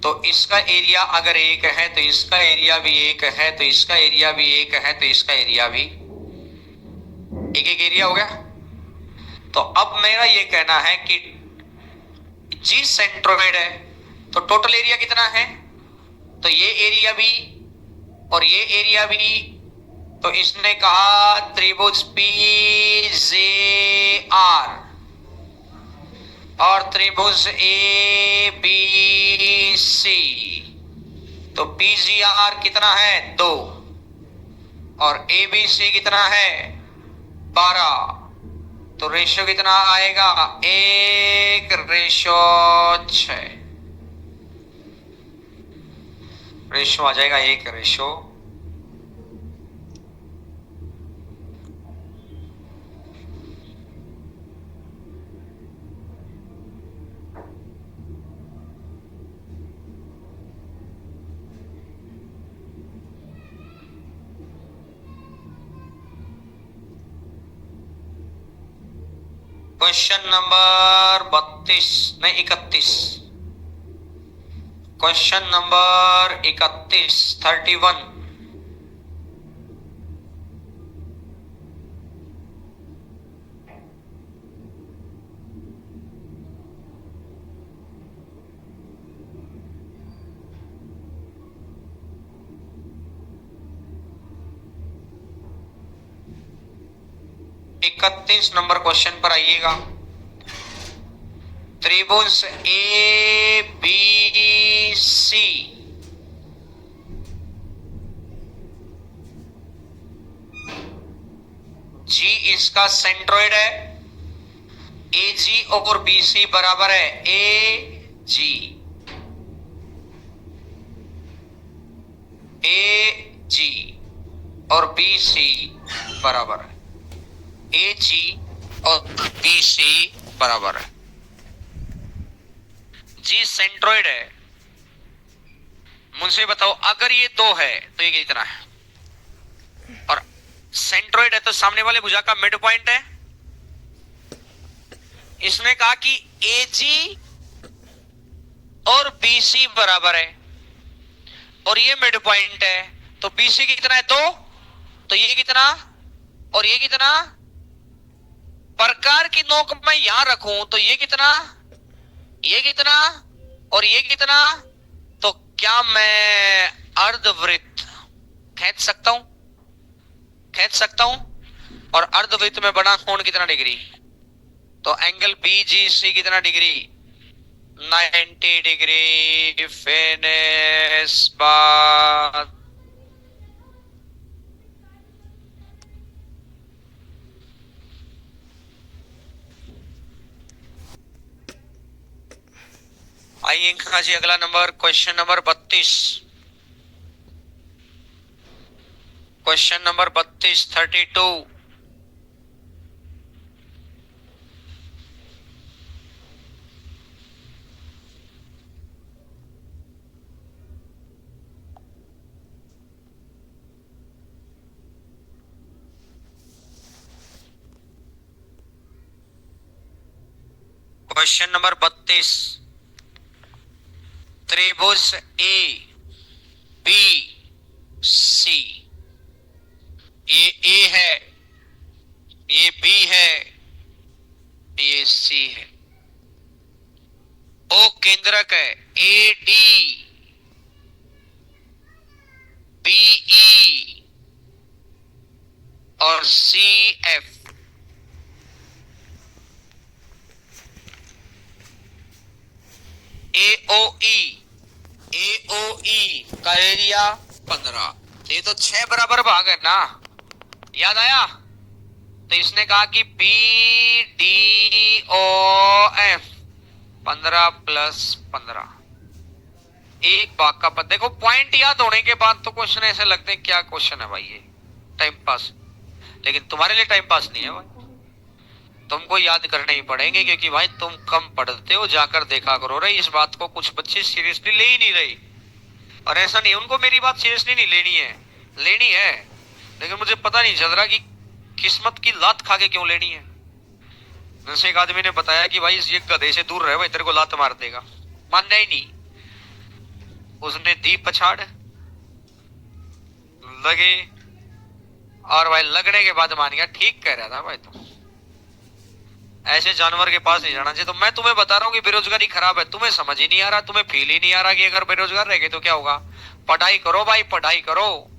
तो इसका एरिया अगर एक है तो इसका एरिया भी एक है, तो इसका एरिया भी एक है, तो इसका एरिया भी एक एक एरिया हो गया। तो अब मेरा ये कहना है कि जी सेंट्रोइड है तो टोटल एरिया कितना है, तो ये एरिया भी और ये एरिया भी, तो इसने कहा त्रिभुज पी जे आर और त्रिभुज ए बी सी, तो पी जी आर कितना है 2 और ए बी सी कितना है 12, तो रेशियो कितना आएगा 1:6, रेशियो आ जाएगा 1:। क्वेश्चन नंबर 32 नहीं 31, क्वेश्चन नंबर 31 31 नंबर क्वेश्चन पर आइएगा। त्रिभुज ए बी सी जी इसका सेंट्रोइड है, ए जी और बी सी बराबर है ए जी और बी सी बराबर है ए जी और बी सी बराबर है। जी सेंट्रोइड है, मुझसे बताओ अगर ये 2 है तो ये कितना है, और सेंट्रोइड है तो सामने वाले भुजा का मिड पॉइंट है। इसने कहा कि ए जी और बी सी बराबर है और ये मिड पॉइंट है, तो बी सी कितना है 2, तो ये कितना और ये कितना, प्रकार की नोक मैं यहां रखूं तो ये कितना और ये कितना, तो क्या मैं अर्धवृत्त खींच सकता हूं और अर्धवृत्त में बड़ा कोण कितना डिग्री, तो एंगल बीजीसी कितना डिग्री 90 डिग्री। फिनिश बात। आइए जी अगला number question number 32, question number 32 32। Question number 32, त्रिभुज ए बी सी, ये ए है, ये बी है, ये सी है, ओ केंद्रक है ए डी बी ई और सी एफ, एओई का एरिया 15, ये तो 6 बराबर भाग है ना, याद आया। तो इसने कहा कि बी डी ओ एफ 15 + 15, एक भाग का पद। देखो पॉइंट याद होने के बाद तो क्वेश्चन ऐसे लगते हैं क्या क्वेश्चन है भाई ये, टाइम पास। लेकिन तुम्हारे लिए टाइम पास नहीं है भाई, तुमको याद करने ही पड़ेंगे, क्योंकि भाई तुम कम पढ़ते हो, जाकर देखा करो रे इस बात को। कुछ बच्चे सीरियसली ले ही नहीं रहे, और ऐसा नहीं उनको मेरी बात सीरियसली नहीं लेनी है, लेनी है, लेकिन मुझे पता नहीं चल रहा कि किस्मत की लात खा के क्यों लेनी है। जैसे एक आदमी ने बताया कि भाई ये गधे से दूर रहे भाई, तेरे को लात मार देगा, मानना ही नहीं। उसने दी पछाड़, लगे, और भाई लगने के बाद मान गया। ठीक कह रहा था भाई तुम, ऐसे जानवर के पास नहीं जाना चाहिए। तो मैं तुम्हें बता रहा हूँ कि बेरोजगारी खराब है, तुम्हें समझ ही नहीं आ रहा, तुम्हें फील ही नहीं आ रहा कि अगर बेरोजगार रह गए तो क्या होगा। पढ़ाई करो भाई, पढ़ाई करो।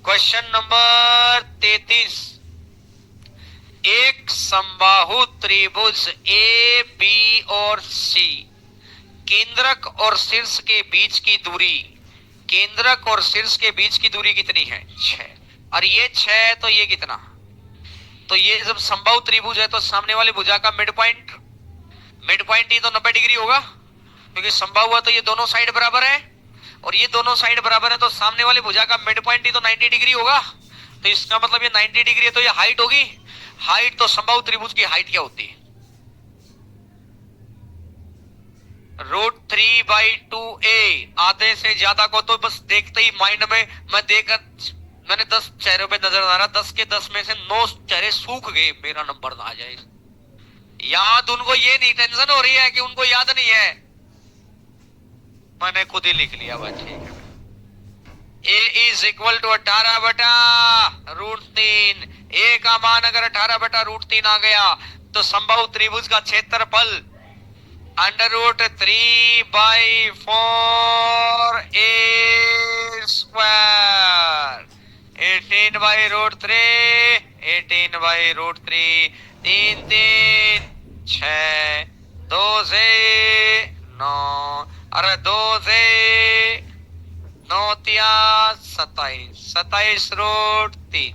क्वेश्चन नंबर 33, एक समबाहु त्रिभुज ए बी और सी, केंद्रक और शीर्ष के बीच की दूरी, केंद्रक और शीर्ष के बीच की दूरी कितनी है? 6। और ये 6, तो ये कितना? तो ये जब समबाहु त्रिभुज है तो सामने वाली भुजा का मिड पॉइंट, मिड पॉइंट ही तो 90 डिग्री होगा, क्योंकि समबाहु है तो ये दोनों साइड बराबर है, और ये दोनों साइड बराबर है, तो सामने वाली भुजा का मिड पॉइंट ही तो 90 डिग्री होगा। तो इसका मतलब ये 90 डिग्री है, तो ये हाइट होगी। हाइट, तो समबाहु त्रिभुज की हाइट क्या होती है? √3/2a। आधे से ज्यादा को तो बस देखते ही माइंड में मैं देखकर, मैंने 10 चेहरों पे नजर आ रहा, 10 के 10 में से 9 चेहरे सूख गए, मेरा नंबर ना आ जाए। याद उनको ये नहीं, टेंशन हो रही है कि उनको याद नहीं है, मैंने खुद ही लिख लिया भाई। ठीक है, a is equal to 18/√3। a का मान अगर 18/√3 आ गया तो समबाहु त्रिभुज का क्षेत्रफल √3/4a²। 18/√3, 18/√3, 3 3 6, 2 से 9, अरे 2 से 9 तिया 27, 27√3।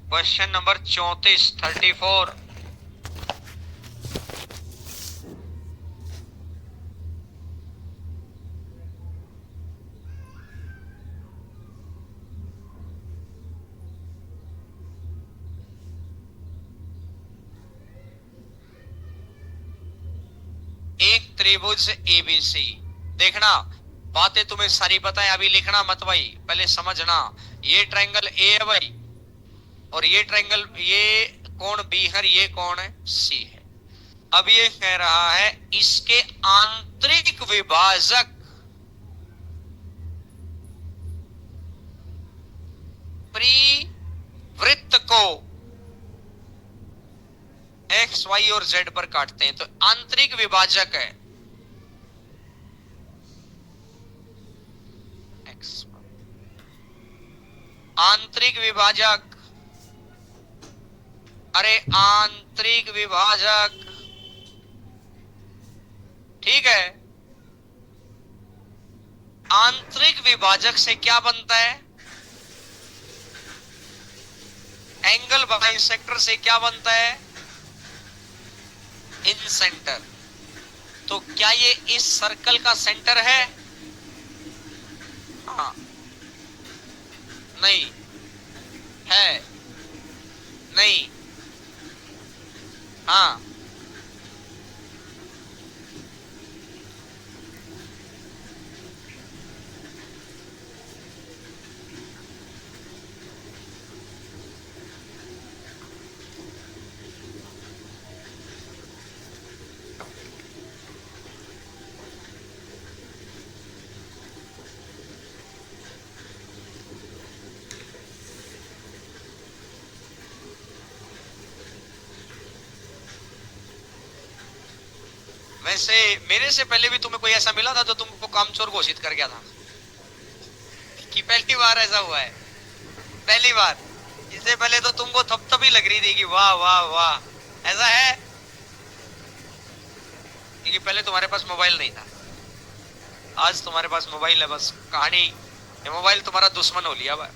Question number 34, 34। एक त्रिभुज एबीसी, देखना बातें तुम्हें सारी पता है, अभी लिखना मत भाई, पहले समझना। ये ट्रायंगल ए है भाई, और ये ट्रायंगल, ये कोण बी है, ये कोण है सी है। अब ये कह रहा है इसके आंतरिक विभाजक परिवृत्त को एक्स वाई और जेड पर काटते हैं, तो आंतरिक विभाजक है एक्स, आंतरिक विभाजक, अरे आंतरिक विभाजक, ठीक है। आंतरिक विभाजक से क्या बनता है? एंगल बाइसेक्टर से क्या बनता है? इन सेंटर। तो क्या ये इस सर्कल का सेंटर है? हाँ, नहीं है, नहीं, हाँ, वैसे मेरे से पहले भी तुम्हें कोई ऐसा मिला था जो तुमको कामचोर घोषित कर गया था? कि पहली बार ऐसा हुआ है? पहली बार। इससे पहले तो तुमको थपथपी लग रही थी कि वाह वाह वाह, ऐसा है? क्योंकि पहले तुम्हारे पास मोबाइल नहीं था, आज तुम्हारे पास मोबाइल है, बस कहानी ये मोबाइल तुम्हारा दुश्मन हो लिया भाई।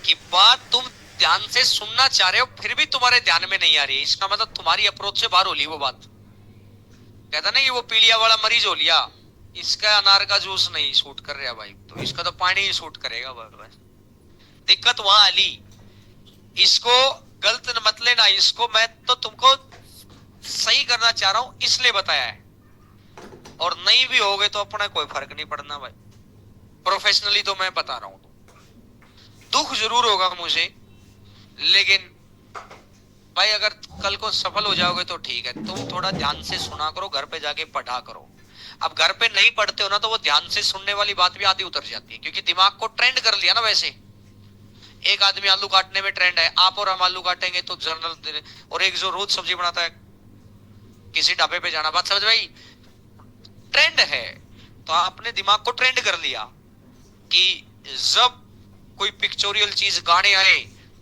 कि बात तुम ध्यान से सुनना चाह रहे हो फिर भी तुम्हारे ध्यान में नहीं आ रही है, इसका मतलब तुम्हारी अप्रोच से बाहर हो ली वो बात। कहता ना कि वो पीलिया वाला मरीज हो लिया, इसका अनार का जूस नहीं सूट कर रहा भाई, तो इसका तो पानी ही सूट करेगा बस। दिक्कत वहां आली। इसको गलत मत लेना, इसको मैं तो तुमको सही करना चाह रहा हूं इसलिए बताया है, और नहीं भी हो गए तो अपना कोई फर्क नहीं पड़ना भाई, प्रोफेशनली तो मैं बता रहा हूं। दुख जरूर होगा मुझे, लेकिन भाई अगर कल को सफल हो जाओगे तो ठीक है। तुम थोड़ा ध्यान से सुना करो, घर पे जाके पढ़ा करो। अब घर पे नहीं पढ़ते हो ना तो वो ध्यान से सुनने वाली बात भी आधी उतर जाती है, क्योंकि दिमाग को ट्रेंड कर लिया ना। वैसे एक आदमी आलू काटने में ट्रेंड है, आप और हम आलू काटेंगे तो जनरल, और एक जो रोज सब्जी बनाता है किसी ढाबे पे जाना, बात समझ भाई, ट्रेंड है। तो आपने दिमाग को ट्रेंड कर लिया कि जब कोई पिक्चोरियल चीज गाने आए,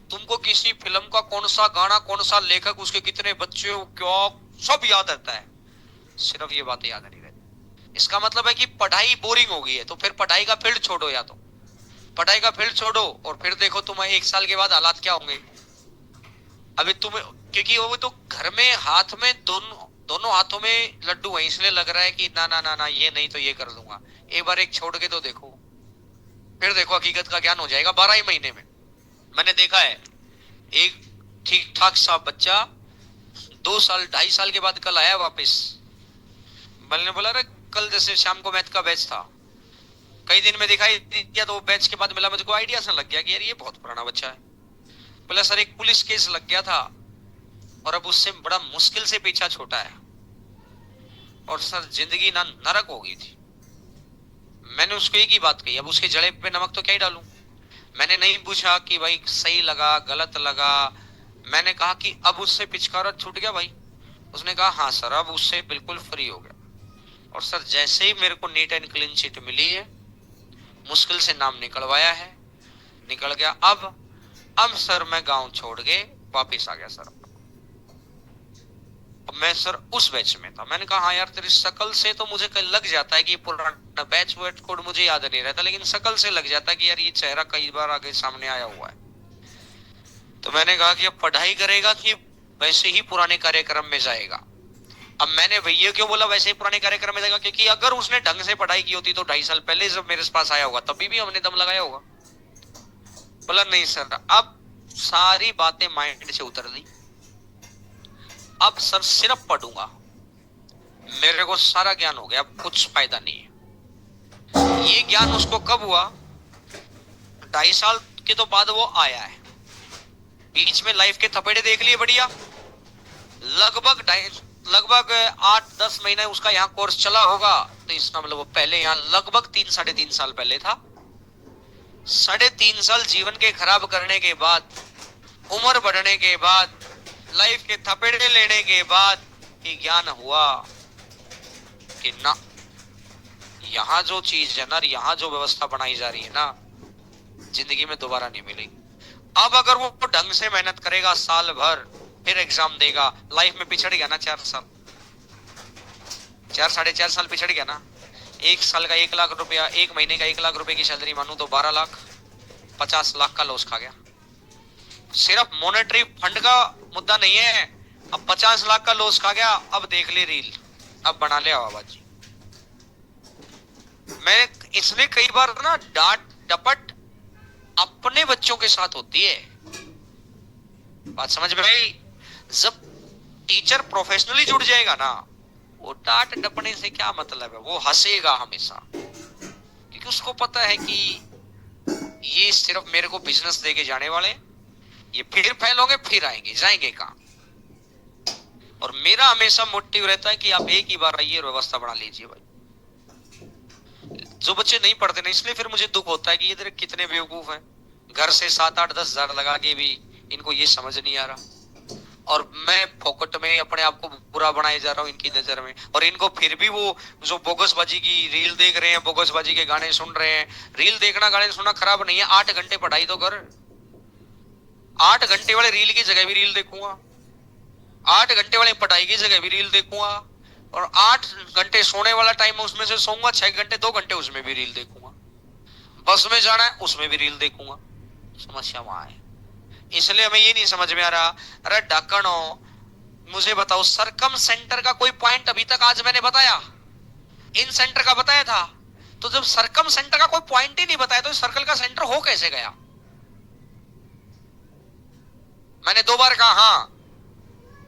तुमको किसी फिल्म का कौन सा गाना, कौन सा लेखक, उसके कितने बच्चे, क्या सब याद रहता है, सिर्फ ये बातें याद नहीं रहती। इसका मतलब है कि पढ़ाई बोरिंग हो गई है, तो फिर पढ़ाई का फील्ड छोड़ो, या तो पढ़ाई का फील्ड छोड़ो और फिर देखो तुम्हारे 1 साल के बाद हालात क्या होंगे। अभी तुम, क्योंकि वो तो घर में हाथ में दोनों हाथों में लड्डू है, इसलिए लग रहा है कि ना ना ना ना ये नहीं तो ये कर लूंगा। एक बार एक छोड़ के तो देखो, फिर देखो हकीकत का ज्ञान हो जाएगा 12 ही महीने में। मैंने देखा है एक ठीक ठाक सा बच्चा 2 साल 2.5 साल के बाद कल आया वापस। मैंने बोला अरे कल जैसे शाम को मैथ का बैच था, कई दिन में दिखाई दिया, तो बैच के बाद मिला, मुझको आइडिया सा लग गया कि यार ये बहुत पुराना बच्चा है। बोला सर एक पुलिस केस लग गया था और अब उससे बड़ा मुश्किल से पीछा छोटा है, और सर जिंदगी ना नरक हो गई थी। मैंने उसको एक ही बात कही, अब उसके जड़े पे नमक तो क्या ही डालूं। मैंने नहीं पूछा कि भाई सही लगा गलत लगा, मैंने कहा कि अब उससे पिचकारा छूट गया भाई? उसने कहा हाँ सर अब उससे बिल्कुल फ्री हो गया। और सर जैसे ही मेरे को नीट एंड क्लीन शीट मिली है, मुश्किल से नाम निकलवाया है, निकल गया। अब सर मैं गांव छोड़ के वापिस आ गया सर। अब मैं सर उस बैच में था। मैंने कहा हाँ यार तेरी शकल से तो मुझे लग जाता है कि पुराना बैच वेट कोड मुझे याद नहीं रहता, लेकिन शकल से लग जाता है कि यार ये चेहरा कई बार आगे सामने आया हुआ है। तो मैंने कहा कि अब पढ़ाई करेगा कि वैसे ही पुराने कार्यक्रम में जाएगा। अब मैंने भैया क्यों बोला वैसे ही पुराने कार्यक्रम में जाएगा, क्योंकि अगर उसने ढंग से पढ़ाई की होती तो 2.5 साल पहले जब मेरे पास आया होगा तभी भी हमने दम लगाया होगा। बोला नहीं सर, अब सारी बातें माइंड से उतर दी, अब सर सिर्फ पढ़ूंगा, मेरे को सारा ज्ञान हो गया, अब कुछ फायदा नहीं है। ये ज्ञान उसको कब हुआ? 2.5 साल के तो बाद वो आया है, बीच में लाइफ के थपेड़े देख लिए बढ़िया। लगभग 8-10 महीने उसका यहाँ कोर्स चला होगा, तो इसका मतलब वो पहले यहाँ लगभग 3-3.5 साल पहले था। 3.5 साल जीवन के खराब करने के बाद, उम्र बढ़ने के बाद, लाइफ के थपेड़े लेने के बाद ही ज्ञान हुआ कि ना, यहाँ जो चीज है ना, यहाँ जो व्यवस्था बनाई जा रही है ना, जिंदगी में दोबारा नहीं मिलेगी। अब अगर वो ढंग से मेहनत करेगा साल भर, फिर एग्जाम देगा, लाइफ में पिछड़ गया ना 4 साल, 4-4.5 साल पिछड़ गया ना। 1 साल का 1 लाख रुपया, 1 महीने का 1 लाख रुपए की सैलरी मानू तो 12 लाख, 50 लाख का लॉस खा गया। सिर्फ मॉनेटरी फंड का मुद्दा नहीं है, अब 50 लाख का लॉस खा गया। अब देख ले रील, अब बना ले आवाज। मैं इसलिए कई बार ना डांट डपट अपने बच्चों के साथ होती है, बात समझ में आई। जब टीचर प्रोफेशनली जुड़ जाएगा ना, वो डांट डपने से क्या मतलब है, वो हंसेगा हमेशा, क्योंकि उसको पता है कि ये सिर्फ मेरे को बिजनेस देके जाने वाले, ये फिर फेल होंगे फिर आएंगे जाएंगे कहां। और मेरा हमेशा मोटिव रहता है कि आप एक ही बार आइए, व्यवस्था बना लीजिए भाई। जो बच्चे नहीं पढ़ते ना, इसलिए फिर मुझे दुख होता है कि ये कितने बेवकूफ हैं, घर से 7-8-10 हजार लगा के भी इनको ये समझ नहीं आ रहा। और मैं फोकट में अपने आप को बुरा बनाए जा रहा हूँ इनकी नजर में, और इनको फिर भी वो जो बोगसबाजी की रील देख रहे हैं, बोगसबाजी के गाने सुन रहे हैं। रील देखना गाने सुनना खराब नहीं है, 8 घंटे पढ़ाई तो कर। 8 घंटे वाले रील की जगह भी रील देखूंगा, 8 घंटे वाले पढ़ाई की जगह भी रील देखूंगा, और 8 घंटे सोने वाला टाइम है उसमें से सोऊंगा 6 घंटे, 2 घंटे उसमें भी रील देखूंगा। बस में जाना है उसमें भी रील देखूंगा। समस्या वहां है। इसलिए हमें ये नहीं समझ में आ रहा। अरे ढक्कनो, मुझे बताओ सरकम सेंटर का कोई पॉइंट अभी तक आज मैंने बताया? इन सेंटर का बताया था? तो जब सरकम सेंटर का कोई पॉइंट ही नहीं बताया तो सर्कल का सेंटर हो कैसे गया? मैंने 2 बार कहा हाँ,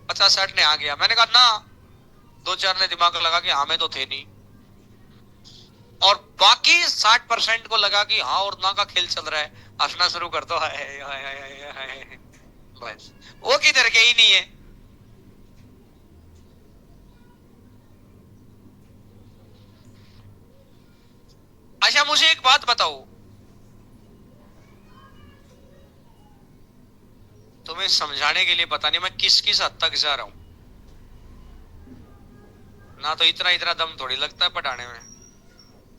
50-60 ने आ गया। मैंने कहा ना, 2-4 ने दिमाग लगा कि हाँ में तो थे नहीं, और बाकी 60% को लगा कि हाँ और ना का खेल चल रहा है। हंसना शुरू कर दो, हाय हाय हाय हाय हाय। बस वो किधर के ही नहीं है। अच्छा मुझे एक बात बताओ, तुम्हें समझाने के लिए पता नहीं मैं किस किस हद तक जा रहा हूं ना, तो इतना इतना दम थोड़ी लगता है पढ़ाने में।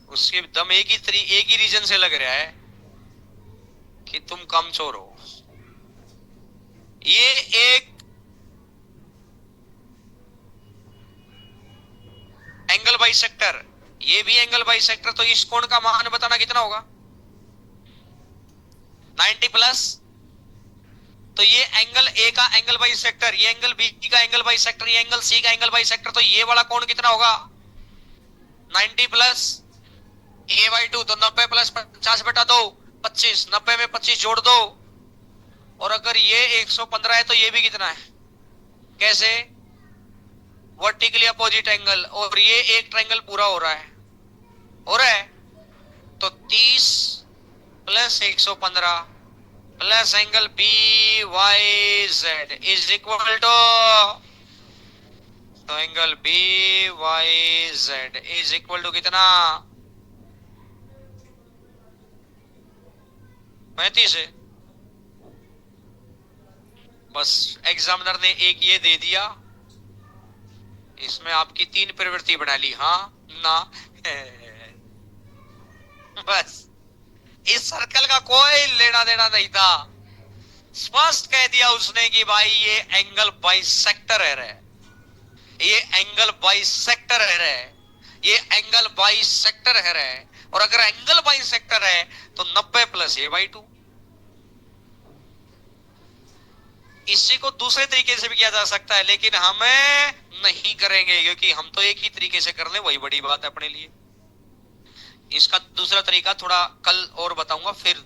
उसके दम एक ही रीजन से लग रहा है कि तुम कमजोर हो। ये एक एंगल बाई सेक्टर, ये भी एंगल बाई सेक्टर, तो इस कोण का मान बताना कितना होगा? 90 प्लस। तो ये एंगल ए का एंगल बाई सेक्टर, ये एंगल बी का एंगल बाई सेक्टर, ये एंगल सी का एंगल बाई सेक्टर, तो ये वाला कोण कितना होगा? 90 प्लस a/2, तो 90 प्लस 50/2 25, 90 में 25 जोड़ दो। और अगर ये 115 है तो ये भी कितना है? कैसे? वर्टिकली अपोजिट एंगल, और ये एक ट्रायंगल पूरा हो रहा है, हो रहा है। तो 30 plus 115 plus angle B Y Z is equal to, तो angle B Y Z is equal to कितना? 35 है। बस एग्जामिनर ने एक ये दे दिया, इसमें आपकी 3 प्रवृत्ति बना ली, हाँ ना बस इस सर्कल का कोई लेना देना नहीं था। स्पष्ट कह दिया उसने कि भाई ये एंगल बाइसेक्टर है रे, ये एंगल बाइसेक्टर है रे, ये एंगल बाइसेक्टर है रे। और अगर एंगल बाइसेक्टर है तो 90 प्लस a/2। इसी को दूसरे तरीके से भी किया जा सकता है, लेकिन हमें नहीं करेंगे क्योंकि हम तो एक ही तरीके से कर ले वही बड़ी बात है अपने लिए। इसका दूसरा तरीका थोड़ा कल और बताऊंगा। फिर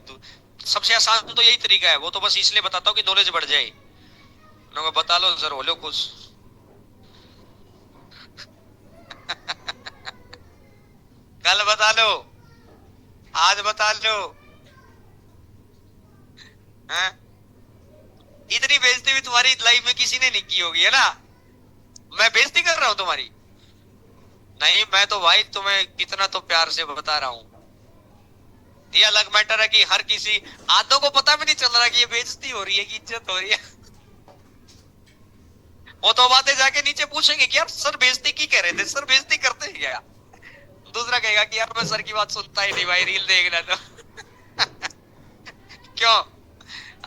सबसे आसान तो यही तरीका है, वो तो बस इसलिए बताता हूँ कि नॉलेज बढ़ जाए। बता लो सर, हो लो कुछ कल बता लो, आज बता लो। हैं? इतनी बेइज्जती भी तुम्हारी लाइफ में किसी ने नहीं की होगी, है ना? मैं बेइज्जती कर रहा हूं तुम्हारी? नहीं, मैं तो भाई तुम्हें कितना तो प्यार से बता रहा हूं। ये अलग मैटर है कि हर किसी आधों को पता भी नहीं चल रहा कि ये बेइज्जती हो रही है कि इज्जत हो रही है। वो तो बातें जाके नीचे पूछेंगे कि यार सर बेइज्जती की कह रहे थे, सर बेइज्जती करते हैं क्या? दूसरा कहेगा कि यार मैं सर की बात सुनता ही नहीं भाई, रील देखना तो क्यों?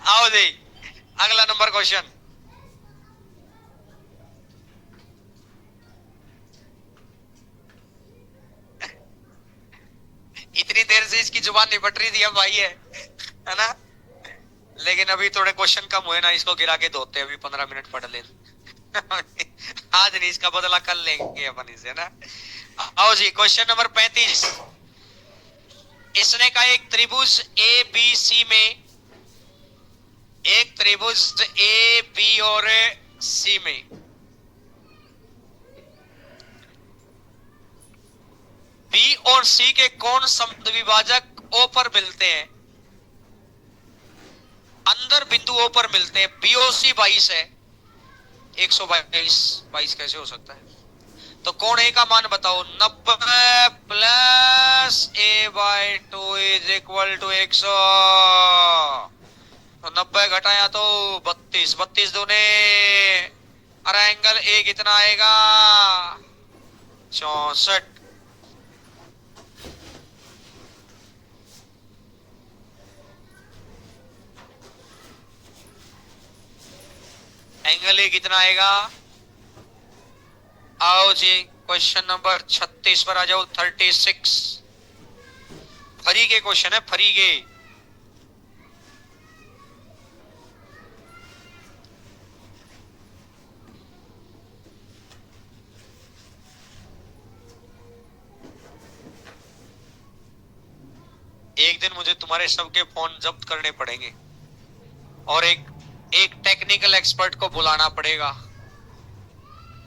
आओ जी, अगला नंबर क्वेश्चन। इतनी देर से इसकी जुबान नहीं पट रही थी, अब भाई है ना? लेकिन अभी थोड़े क्वेश्चन कम हुए ना, इसको गिरा के धोते, अभी 15 मिनट पढ़ ले आज नहीं, इसका बदला कल लेंगे अपन इसे ना। आओ जी, क्वेश्चन नंबर 35। इसने कहा एक त्रिभुज ए बी सी में, एक त्रिभुज ए बी और सी में बी और सी के कोण समद्विभाजक ओ पर मिलते हैं, अंदर बिंदु ओ पर मिलते हैं। बीओसी 22 है, 122, 22 कैसे हो सकता है? तो कोण ए का मान बताओ। 90 plus a/2 is equal to 100, 90 घटाया तो 32, 32 दूने, अरे एंगल ए कितना आएगा? 64। एंगल ए कितना आएगा? आओ जी क्वेश्चन नंबर 36 पर आ जाओ। 36 फरी के क्वेश्चन है, फरी के। एक दिन मुझे तुम्हारे सबके फोन जब्त करने पड़ेंगे और एक एक टेक्निकल एक्सपर्ट को बुलाना पड़ेगा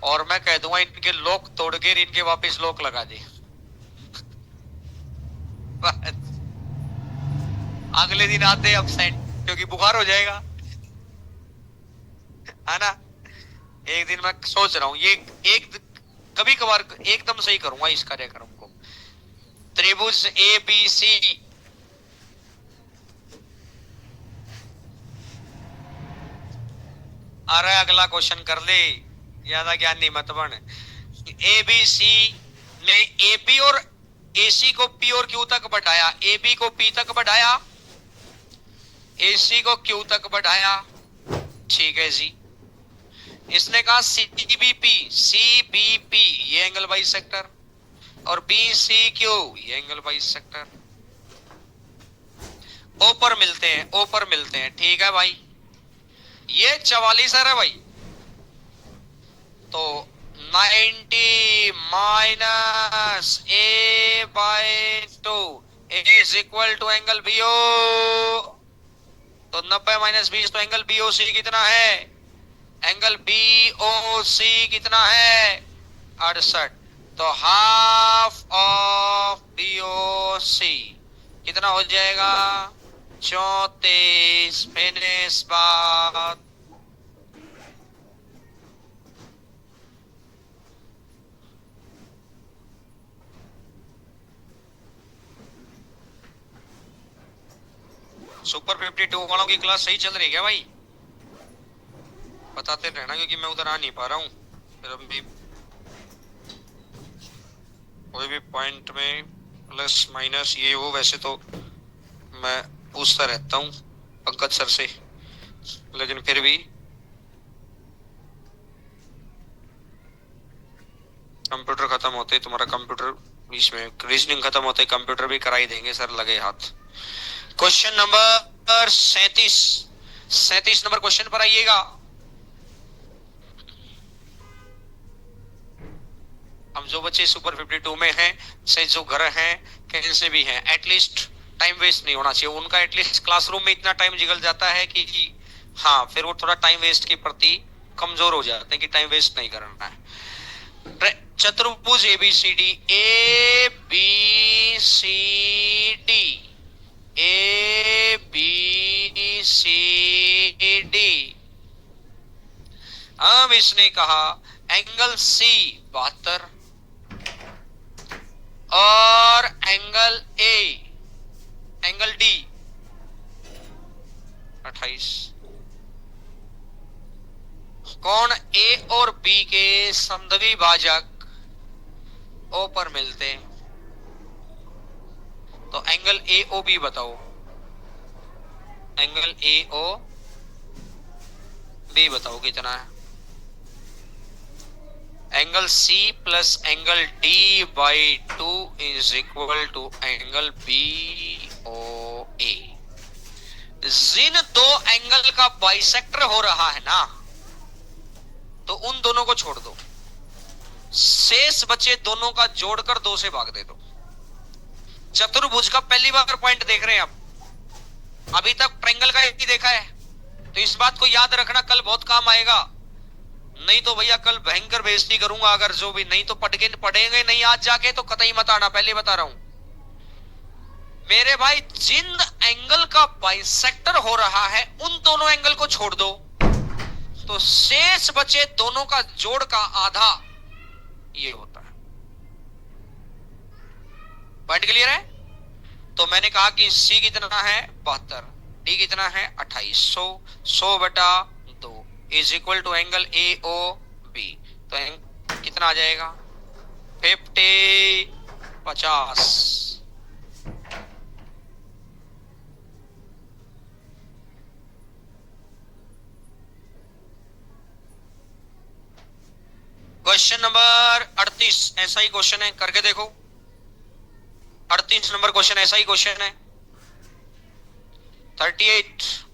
और मैं कह दूंगा इनके लॉक तोड़ के इनके वापस लॉक लगा दे। अगले दिन आते अपसेंट क्योंकि बुखार हो जाएगा, है ना। एक दिन मैं सोच रहा हूं ये एक कभी कभार एकदम सही करूंगा इस कार्यक्रम को। त्रिभुज ए बी सी, अरे अगला क्वेश्चन कर ले, ज्यादा ज्ञान नहीं मत बन। ए बी सी ने ए बी और ए सी को पी और क्यू तक बढ़ाया, ए बी को पी तक बढ़ाया, ए सी को क्यू तक बढ़ाया, ठीक है जी। इसने कहा सी बी पी ये एंगल बाइसेक्टर और बी सी क्यू ये एंगल बाइसेक्टर। ओ पर मिलते हैं, ओ पर मिलते हैं, ठीक है भाई। ये 44 है भाई, तो 90 minus A by 2 is equal to angle B O. तो 90 माइनस 20 तो एंगल बी ओ सी कितना है? एंगल बी ओ सी कितना है? 68। तो हाफ ऑफ बी ओ सी कितना हो जाएगा? 34। फिनिश बात। सुपर 52 वालों की क्लास सही चल रही है क्या भाई? बताते रहना क्योंकि मैं उधर आ नहीं पा रहा हूँ। फिर अभी कोई भी पॉइंट में प्लस माइनस ये वो वैसे तो मैं पूछता रहता हूँ पंकज सर से, लेकिन फिर भी कंप्यूटर खत्म होते तुम्हारा कंप्यूटर बीच में रीजनिंग खत्म होते कंप्यूटर भी कराई देंगे सर, लगे हाथ। क्वेश्चन नंबर 37 नंबर क्वेश्चन पर आइएगा। हम जो बच्चे सुपर 52 में हैं, से जो घर हैं, कहीं से भी हैं, एटलीस्ट टाइम वेस्ट नहीं होना चाहिए उनका। एटलीस्ट क्लासरूम में इतना टाइम निकल जाता है कि हाँ फिर वो थोड़ा टाइम वेस्ट के प्रति कमजोर हो जाते हैं कि टाइम वेस्ट नहीं करना है। चतुर्भुज ABCD, A B C D, A B C D. अब इसने कहा एंगल सी 72 और एंगल ए, एंगल डी 28। कोण ए और बी के समद्वि भाजक ओ पर मिलते हैं, तो एंगल ए ओ बी बताओ। एंगल ए ओ बी बताओ कितना है? Angle C plus angle D by 2 is equal to angle B O A. जिन दो एंगल का बाइसेक्टर हो रहा है ना, तो उन दोनों को छोड़ दो, शेष बचे दोनों का जोड़कर 2 से भाग दे दो। चतुर्भुज का पहली बार पॉइंट देख रहे हैं आप, अभी तक ट्रायंगल का एक ही देखा है, तो इस बात को याद रखना, कल बहुत काम आएगा। नहीं तो भैया कल भयंकर बेइज्जती करूंगा, अगर जो भी नहीं तो पढ़ेंगे नहीं आज जाके तो कतई मत आना, पहले बता रहा हूं मेरे भाई। जिन एंगल का बाइसेक्टर हो रहा है उन दोनों एंगल को छोड़ दो, तो शेष बचे दोनों का जोड़ का आधा ये होता है। पॉइंट क्लियर है? तो मैंने कहा कि सी कितना है? 72। डी कितना है 28, 100 बटा 2 is equal to angle A O B. तो कितना आ जाएगा 50, 50। क्वेश्चन नंबर 38 ऐसा ही क्वेश्चन है, करके देखो। 38 नंबर क्वेश्चन ऐसा ही क्वेश्चन है। 38,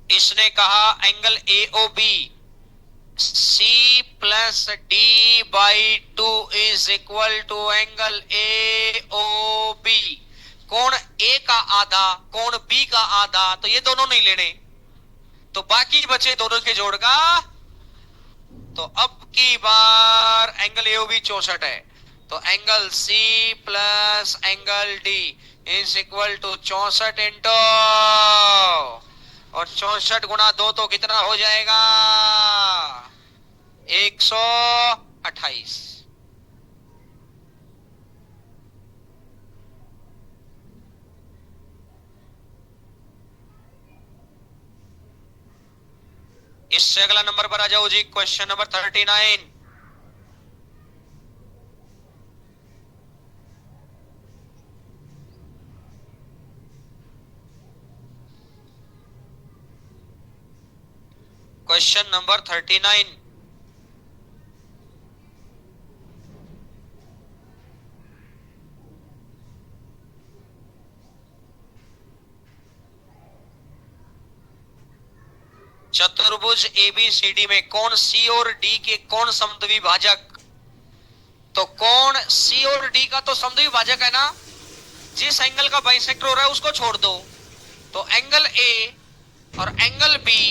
इसने कहा angle A O B C plus D by 2 is equal to angle A O B. कोण ए का आधा, कोण बी का आधा, तो ये दोनों नहीं लेने, तो बाकी बचे दोनों के जोड़ का। तो अब की बार एंगल ए ओ बी 64 है, तो angle C plus angle D is equal to 64 into, और 64 गुणा 2 तो कितना हो जाएगा 128। इससे अगला नंबर पर आ जाओ जी, क्वेश्चन नंबर 39। Question number 39। चतुर्भुज एबीसीडी में कोण सी और डी के कोण समद्विभाजक, तो कोण सी और डी का तो समद्विभाजक है ना, जिस एंगल का बाइसेक्टर हो रहा है उसको छोड़ दो, तो एंगल ए और एंगल बी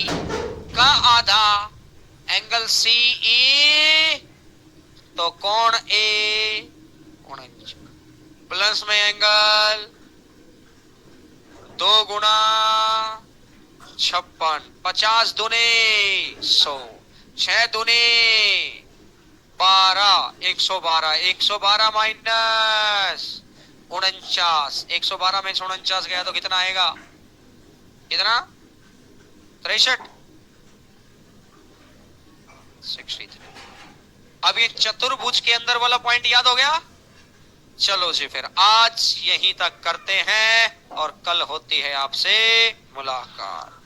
का आधा एंगल सी ई, तो कोण ए प्लस में एंगल 2 गुणा 56, 50 दूने 100, 6 दूने 12, 112, 112 माइनस 49, 112 में से 49 गया तो कितना आएगा, कितना 63, 63। अब ये चतुर्भुज के अंदर वाला पॉइंट याद हो गया। चलो जी फिर आज यहीं तक करते हैं और कल होती है आपसे मुलाकात।